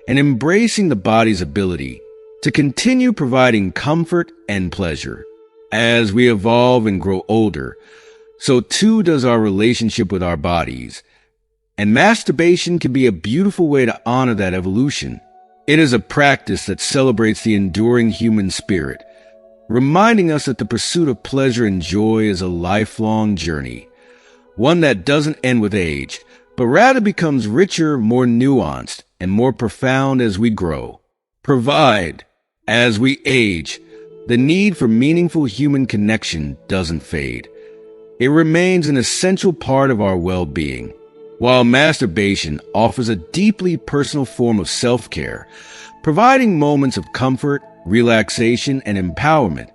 Speaker 1: and embracing the body's ability to continue providing comfort and pleasure. As we evolve and grow older, so too does our relationship with our bodies. And masturbation can be a beautiful way to honor that evolution. It is a practice that celebrates the enduring human spirit, reminding us that the pursuit of pleasure and joy is a lifelong journey, one that doesn't end with age, but rather becomes richer, more nuanced, and more profound as we grow. As we age, the need for meaningful human connection doesn't fade. It remains an essential part of our well-being. While masturbation offers a deeply personal form of self-care, providing moments of comfort, relaxation, and empowerment,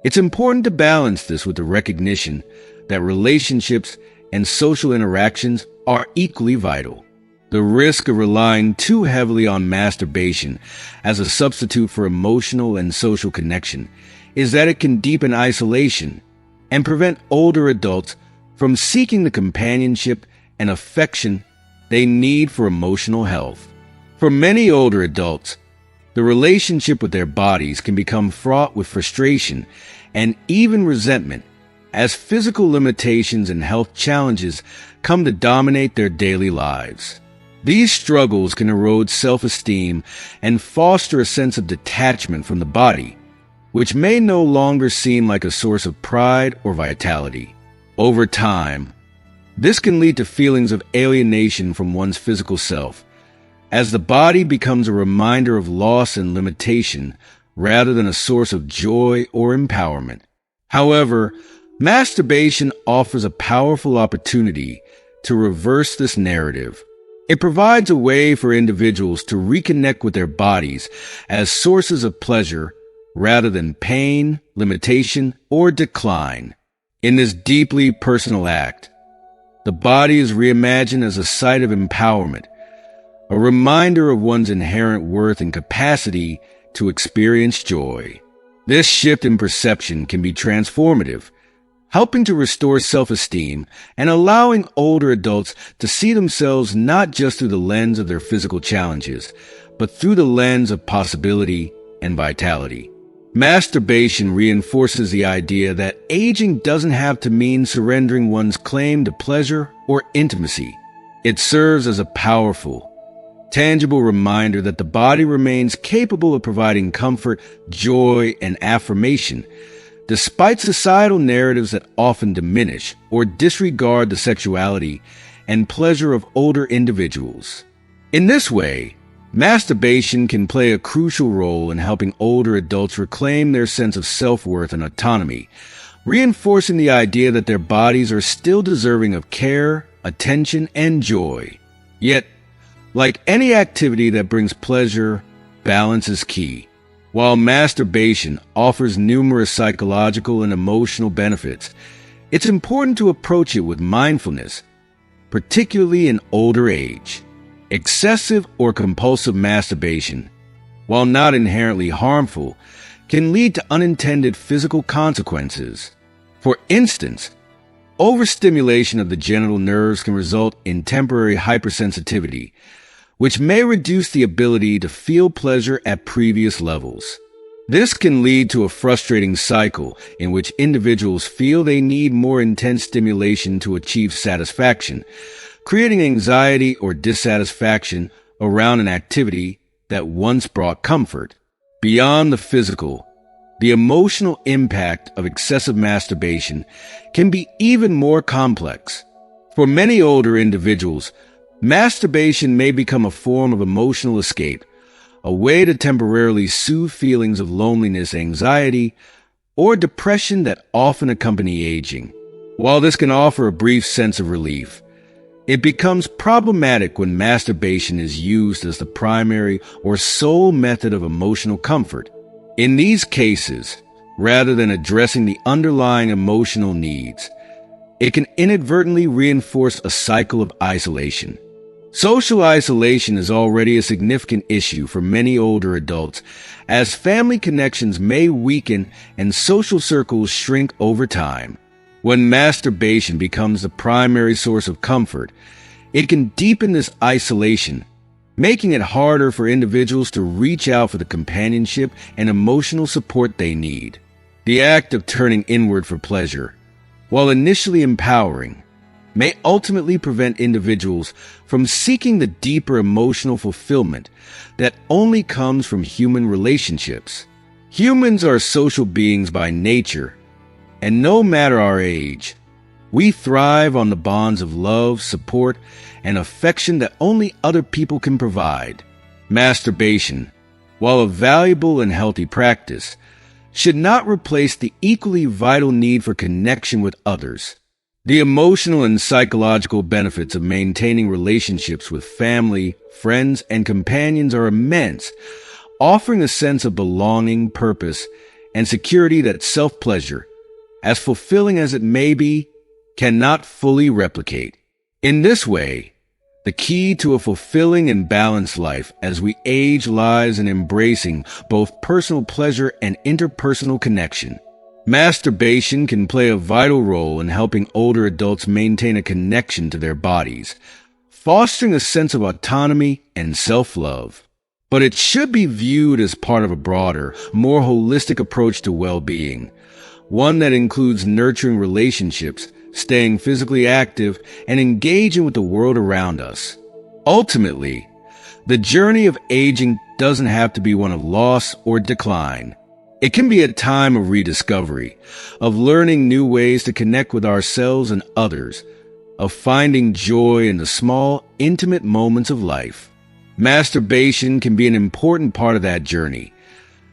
Speaker 1: it's important to balance this with the recognition that relationships and social interactions are equally vital. The risk of relying too heavily on masturbation as a substitute for emotional and social connection is that it can deepen isolation and prevent older adults from seeking the companionship and affection they need for emotional health. For many older adults, the relationship with their bodies can become fraught with frustration and even resentment as physical limitations and health challenges come to dominate their daily lives. These struggles can erode self-esteem and foster a sense of detachment from the body, which may no longer seem like a source of pride or vitality. Over time, this can lead to feelings of alienation from one's physical self, as the body becomes a reminder of loss and limitation rather than a source of joy or empowerment. However, masturbation offers a powerful opportunity to reverse this narrative. It provides a way for individuals to reconnect with their bodies as sources of pleasure rather than pain, limitation, or decline. In this deeply personal act, the body is reimagined as a site of empowerment, a reminder of one's inherent worth and capacity to experience joy. This shift in perception can be transformative, helping to restore self-esteem and allowing older adults to see themselves not just through the lens of their physical challenges, but through the lens of possibility and vitality. Masturbation reinforces the idea that aging doesn't have to mean surrendering one's claim to pleasure or intimacy. It serves as a powerful, tangible reminder that the body remains capable of providing comfort, joy, and affirmation, despite societal narratives that often diminish or disregard the sexuality and pleasure of older individuals. In this way, masturbation can play a crucial role in helping older adults reclaim their sense of self-worth and autonomy, reinforcing the idea that their bodies are still deserving of care, attention, and joy. Yet, like any activity that brings pleasure, balance is key. While masturbation offers numerous psychological and emotional benefits, it's important to approach it with mindfulness, particularly in older age. Excessive or compulsive masturbation, while not inherently harmful, can lead to unintended physical consequences. For instance, overstimulation of the genital nerves can result in temporary hypersensitivity, which may reduce the ability to feel pleasure at previous levels. This can lead to a frustrating cycle in which individuals feel they need more intense stimulation to achieve satisfaction, creating anxiety or dissatisfaction around an activity that once brought comfort. Beyond the physical, the emotional impact of excessive masturbation can be even more complex. For many older individuals, masturbation may become a form of emotional escape, a way to temporarily soothe feelings of loneliness, anxiety, or depression that often accompany aging. While this can offer a brief sense of relief, it becomes problematic when masturbation is used as the primary or sole method of emotional comfort. In these cases, rather than addressing the underlying emotional needs, it can inadvertently reinforce a cycle of isolation. Social isolation is already a significant issue for many older adults, as family connections may weaken and social circles shrink over time. When masturbation becomes the primary source of comfort, it can deepen this isolation, making it harder for individuals to reach out for the companionship and emotional support they need. The act of turning inward for pleasure, while initially empowering, may ultimately prevent individuals from seeking the deeper emotional fulfillment that only comes from human relationships. Humans are social beings by nature, and no matter our age, we thrive on the bonds of love, support, and affection that only other people can provide. Masturbation, while a valuable and healthy practice, should not replace the equally vital need for connection with others. The emotional and psychological benefits of maintaining relationships with family, friends, and companions are immense, offering a sense of belonging, purpose, and security that self-pleasure, as fulfilling as it may be, cannot fully replicate. In this way, the key to a fulfilling and balanced life as we age lies in embracing both personal pleasure and interpersonal connection. Masturbation can play a vital role in helping older adults maintain a connection to their bodies, fostering a sense of autonomy and self-love. But it should be viewed as part of a broader, more holistic approach to well-being, one that includes nurturing relationships, staying physically active, and engaging with the world around us. Ultimately, the journey of aging doesn't have to be one of loss or decline. It can be a time of rediscovery, of learning new ways to connect with ourselves and others, of finding joy in the small, intimate moments of life. Masturbation can be an important part of that journey,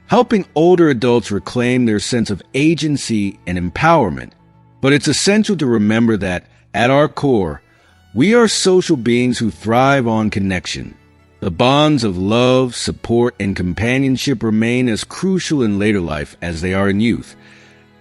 Speaker 1: helping older adults reclaim their sense of agency and empowerment. But it's essential to remember that, at our core, we are social beings who thrive on connection. The bonds of love, support, and companionship remain as crucial in later life as they are in youth.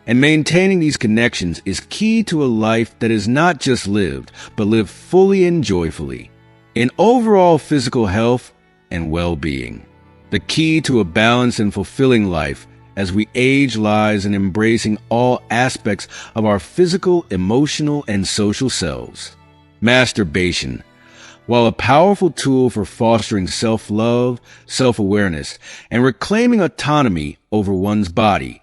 Speaker 1: And maintaining these connections is key to a life that is not just lived, but lived fully and joyfully, in overall physical health and well-being. The key to a balanced and fulfilling life as we age lies in embracing all aspects of our physical, emotional, and social selves. Masturbation, while a powerful tool for fostering self-love, self-awareness, and reclaiming autonomy over one's body,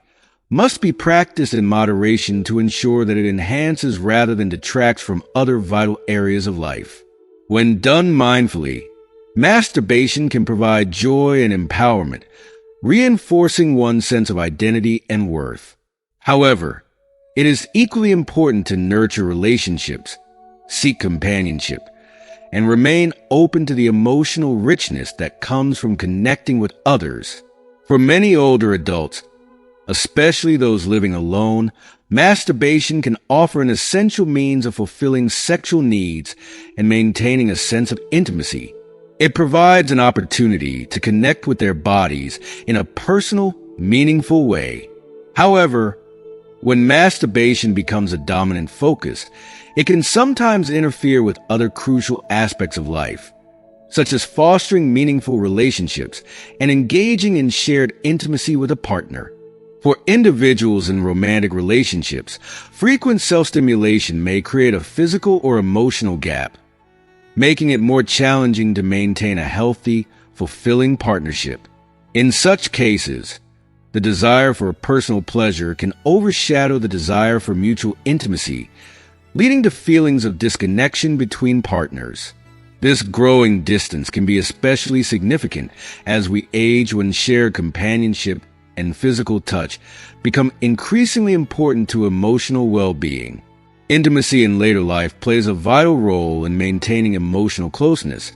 Speaker 1: must be practiced in moderation to ensure that it enhances rather than detracts from other vital areas of life. When done mindfully, masturbation can provide joy and empowerment, reinforcing one's sense of identity and worth. However, it is equally important to nurture relationships, seek companionship, and remain open to the emotional richness that comes from connecting with others. For many older adults, especially those living alone, masturbation can offer an essential means of fulfilling sexual needs and maintaining a sense of intimacy. It provides an opportunity to connect with their bodies in a personal, meaningful way. However, when masturbation becomes a dominant focus, it can sometimes interfere with other crucial aspects of life, such as fostering meaningful relationships and engaging in shared intimacy with a partner. For individuals in romantic relationships, frequent self-stimulation may create a physical or emotional gap, making it more challenging to maintain a healthy, fulfilling partnership. In such cases, the desire for personal pleasure can overshadow the desire for mutual intimacy, leading to feelings of disconnection between partners. This growing distance can be especially significant as we age, when shared companionship and physical touch become increasingly important to emotional well-being. Intimacy in later life plays a vital role in maintaining emotional closeness,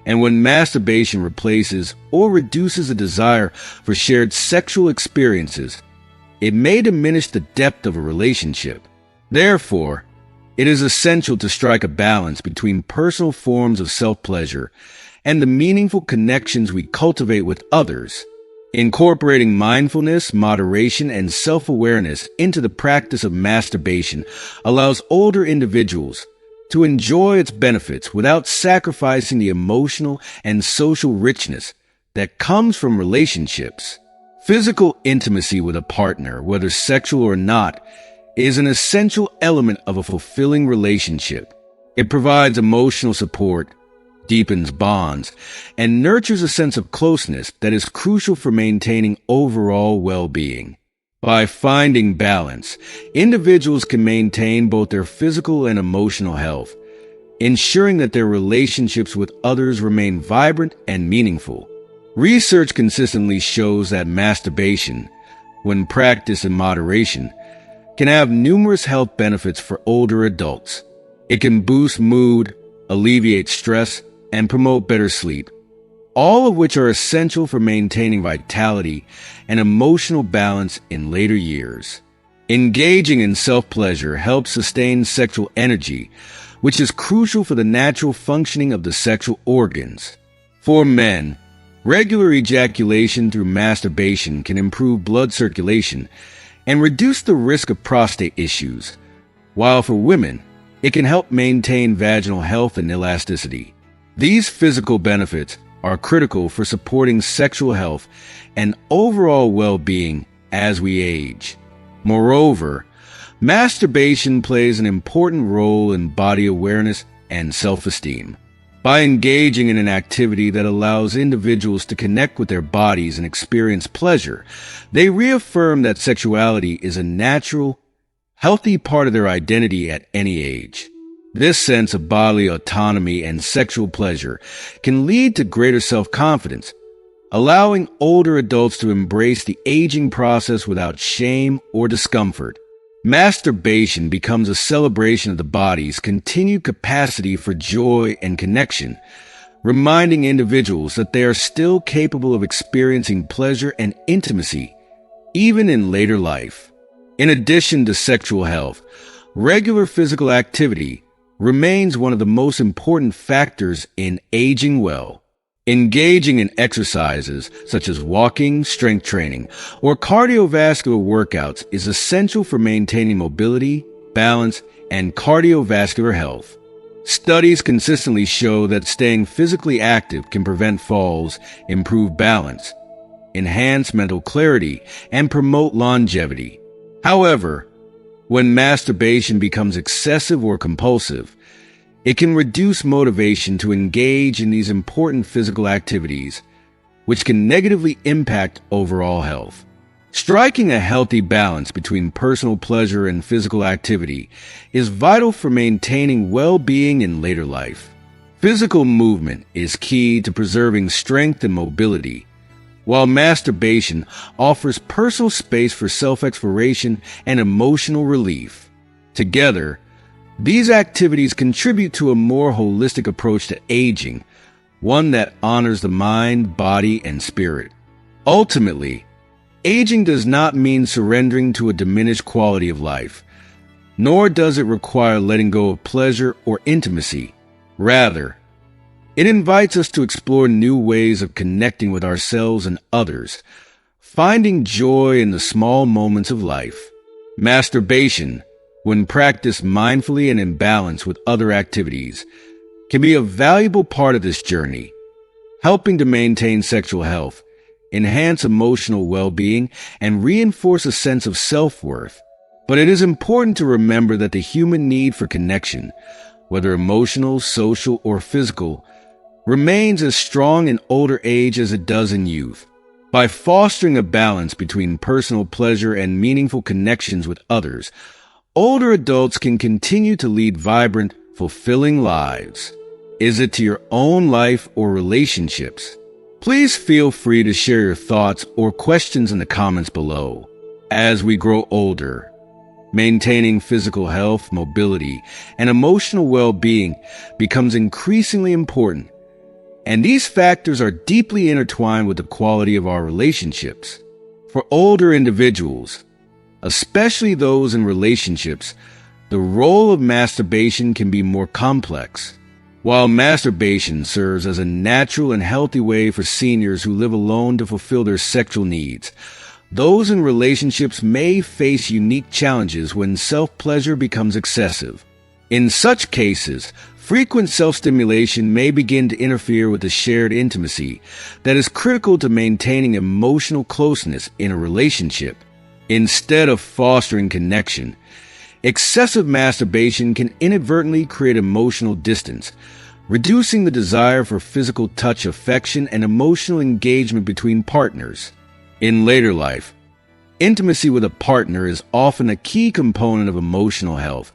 Speaker 1: and when masturbation replaces or reduces a desire for shared sexual experiences, it may diminish the depth of a relationship. Therefore, it is essential to strike a balance between personal forms of self-pleasure and the meaningful connections we cultivate with others. Incorporating mindfulness, moderation, and self-awareness into the practice of masturbation allows older individuals to enjoy its benefits without sacrificing the emotional and social richness that comes from relationships. Physical intimacy with a partner, whether sexual or not, is an essential element of a fulfilling relationship. It provides emotional support, deepens bonds, and nurtures a sense of closeness that is crucial for maintaining overall well-being. By finding balance, individuals can maintain both their physical and emotional health, ensuring that their relationships with others remain vibrant and meaningful. Research consistently shows that masturbation, when practiced in moderation, can have numerous health benefits for older adults. It can boost mood, alleviate stress, and promote better sleep, all of which are essential for maintaining vitality and emotional balance in later years. Engaging in self-pleasure helps sustain sexual energy, which is crucial for the natural functioning of the sexual organs. For men, regular ejaculation through masturbation can improve blood circulation and reduce the risk of prostate issues, while for women, it can help maintain vaginal health and elasticity. These physical benefits are critical for supporting sexual health and overall well-being as we age. Moreover, masturbation plays an important role in body awareness and self-esteem. By engaging in an activity that allows individuals to connect with their bodies and experience pleasure, they reaffirm that sexuality is a natural, healthy part of their identity at any age. This sense of bodily autonomy and sexual pleasure can lead to greater self-confidence, allowing older adults to embrace the aging process without shame or discomfort. Masturbation becomes a celebration of the body's continued capacity for joy and connection, reminding individuals that they are still capable of experiencing pleasure and intimacy, even in later life. In addition to sexual health, regular physical activity remains one of the most important factors in aging well. Engaging in exercises such as walking, strength training, or cardiovascular workouts is essential for maintaining mobility, balance, and cardiovascular health. Studies consistently show that staying physically active can prevent falls, improve balance, enhance mental clarity, and promote longevity. However, when masturbation becomes excessive or compulsive, it can reduce motivation to engage in these important physical activities, which can negatively impact overall health. Striking a healthy balance between personal pleasure and physical activity is vital for maintaining well-being in later life. Physical movement is key to preserving strength and mobility, while masturbation offers personal space for self-exploration and emotional relief. Together, these activities contribute to a more holistic approach to aging, one that honors the mind, body, and spirit. Ultimately, aging does not mean surrendering to a diminished quality of life, nor does it require letting go of pleasure or intimacy. Rather, it invites us to explore new ways of connecting with ourselves and others, finding joy in the small moments of life. Masturbation, when practiced mindfully and in balance with other activities, can be a valuable part of this journey, helping to maintain sexual health, enhance emotional well-being, and reinforce a sense of self-worth. But it is important to remember that the human need for connection, whether emotional, social, or physical, remains as strong in older age as it does in youth. By fostering a balance between personal pleasure and meaningful connections with others, older adults can continue to lead vibrant, fulfilling lives. Is it to your own life or relationships? Please feel free to share your thoughts or questions in the comments below. As we grow older, maintaining physical health, mobility, and emotional well-being becomes increasingly important, and these factors are deeply intertwined with the quality of our relationships. For older individuals, especially those in relationships, the role of masturbation can be more complex. While masturbation serves as a natural and healthy way for seniors who live alone to fulfill their sexual needs, those in relationships may face unique challenges when self-pleasure becomes excessive. In such cases, frequent self-stimulation may begin to interfere with the shared intimacy that is critical to maintaining emotional closeness in a relationship. Instead of fostering connection, excessive masturbation can inadvertently create emotional distance, reducing the desire for physical touch, affection, and emotional engagement between partners. In later life, Intimacy with a partner is often a key component of emotional health,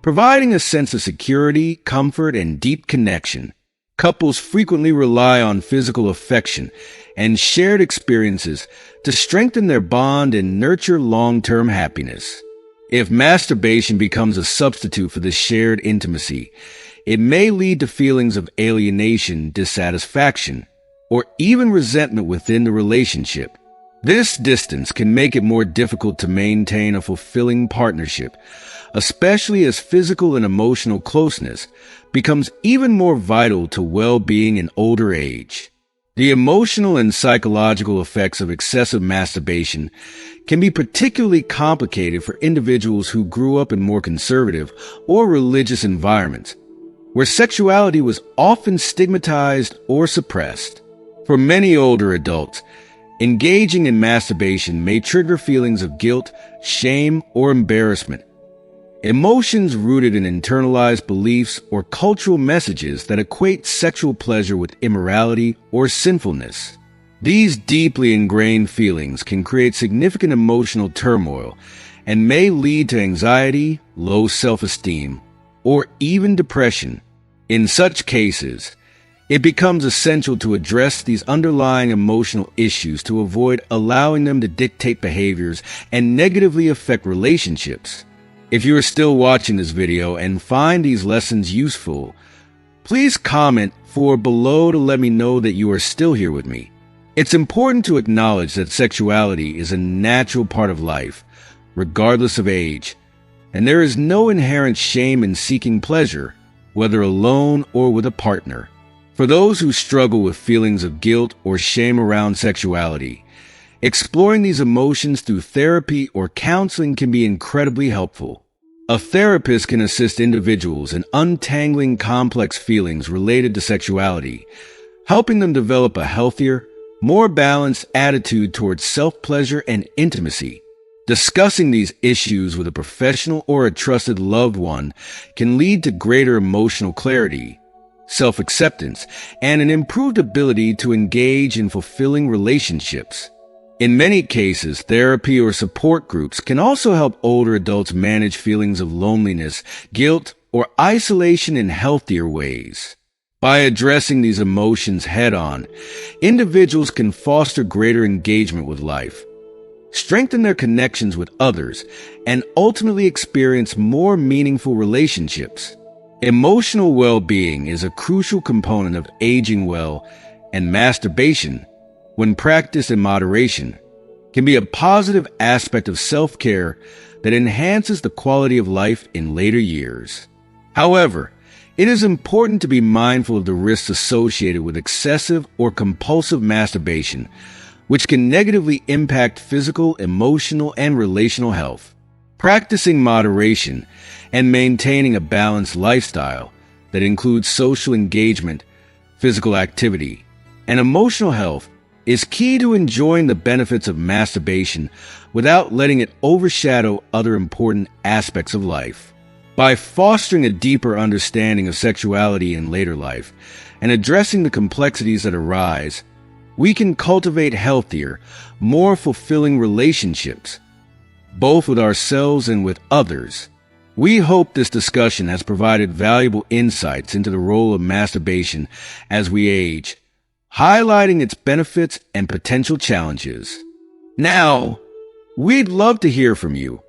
Speaker 1: providing a sense of security, comfort, and deep connection. Couples frequently rely on physical affection and shared experiences to strengthen their bond and nurture long-term happiness. If masturbation becomes a substitute for this shared intimacy, it may lead to feelings of alienation, dissatisfaction, or even resentment within the relationship. This distance can make it more difficult to maintain a fulfilling partnership, especially as physical and emotional closeness becomes even more vital to well-being in older age. The emotional and psychological effects of excessive masturbation can be particularly complicated for individuals who grew up in more conservative or religious environments, where sexuality was often stigmatized or suppressed. For many older adults, engaging in masturbation may trigger feelings of guilt, shame, or embarrassment, emotions rooted in internalized beliefs or cultural messages that equate sexual pleasure with immorality or sinfulness. These deeply ingrained feelings can create significant emotional turmoil and may lead to anxiety, low self-esteem, or even depression. In such cases, it becomes essential to address these underlying emotional issues to avoid allowing them to dictate behaviors and negatively affect relationships. If you are still watching this video and find these lessons useful, please comment below to let me know that you are still here with me. It's important to acknowledge that sexuality is a natural part of life, regardless of age, and there is no inherent shame in seeking pleasure, whether alone or with a partner. For those who struggle with feelings of guilt or shame around sexuality, exploring these emotions through therapy or counseling can be incredibly helpful. A therapist can assist individuals in untangling complex feelings related to sexuality, helping them develop a healthier, more balanced attitude towards self-pleasure and intimacy. Discussing these issues with a professional or a trusted loved one can lead to greater emotional clarity, self-acceptance, and an improved ability to engage in fulfilling relationships. In many cases, therapy or support groups can also help older adults manage feelings of loneliness, guilt, or isolation in healthier ways. By addressing these emotions head-on, individuals can foster greater engagement with life, strengthen their connections with others, and ultimately experience more meaningful relationships. Emotional well-being is a crucial component of aging well, and masturbation, when practiced in moderation, can be a positive aspect of self-care that enhances the quality of life in later years. However, it is important to be mindful of the risks associated with excessive or compulsive masturbation, which can negatively impact physical, emotional, and relational health. Practicing moderation and maintaining a balanced lifestyle that includes social engagement, physical activity, and emotional health is key to enjoying the benefits of masturbation without letting it overshadow other important aspects of life. By fostering a deeper understanding of sexuality in later life and addressing the complexities that arise, we can cultivate healthier, more fulfilling relationships, both with ourselves and with others. We hope this discussion has provided valuable insights into the role of masturbation as we age, highlighting its benefits and potential challenges. Now, we'd love to hear from you.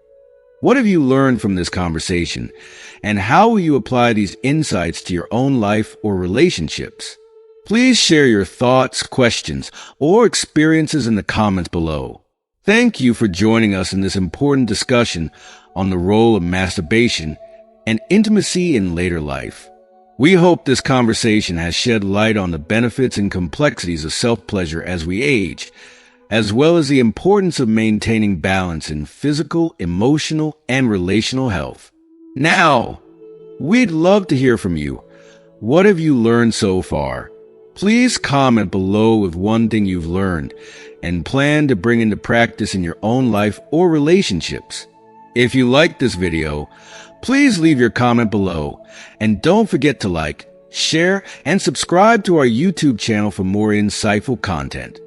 Speaker 1: What have you learned from this conversation, and how will you apply these insights to your own life or relationships? Please share your thoughts, questions, or experiences in the comments below. Thank you for joining us in this important discussion on the role of masturbation and intimacy in later life. We hope this conversation has shed light on the benefits and complexities of self-pleasure as we age, as well as the importance of maintaining balance in physical, emotional, and relational health. Now, we'd love to hear from you. What have you learned so far? Please comment below with one thing you've learned and plan to bring into practice in your own life or relationships. If you liked this video, please leave your comment below, and don't forget to like, share, and subscribe to our YouTube channel for more insightful content.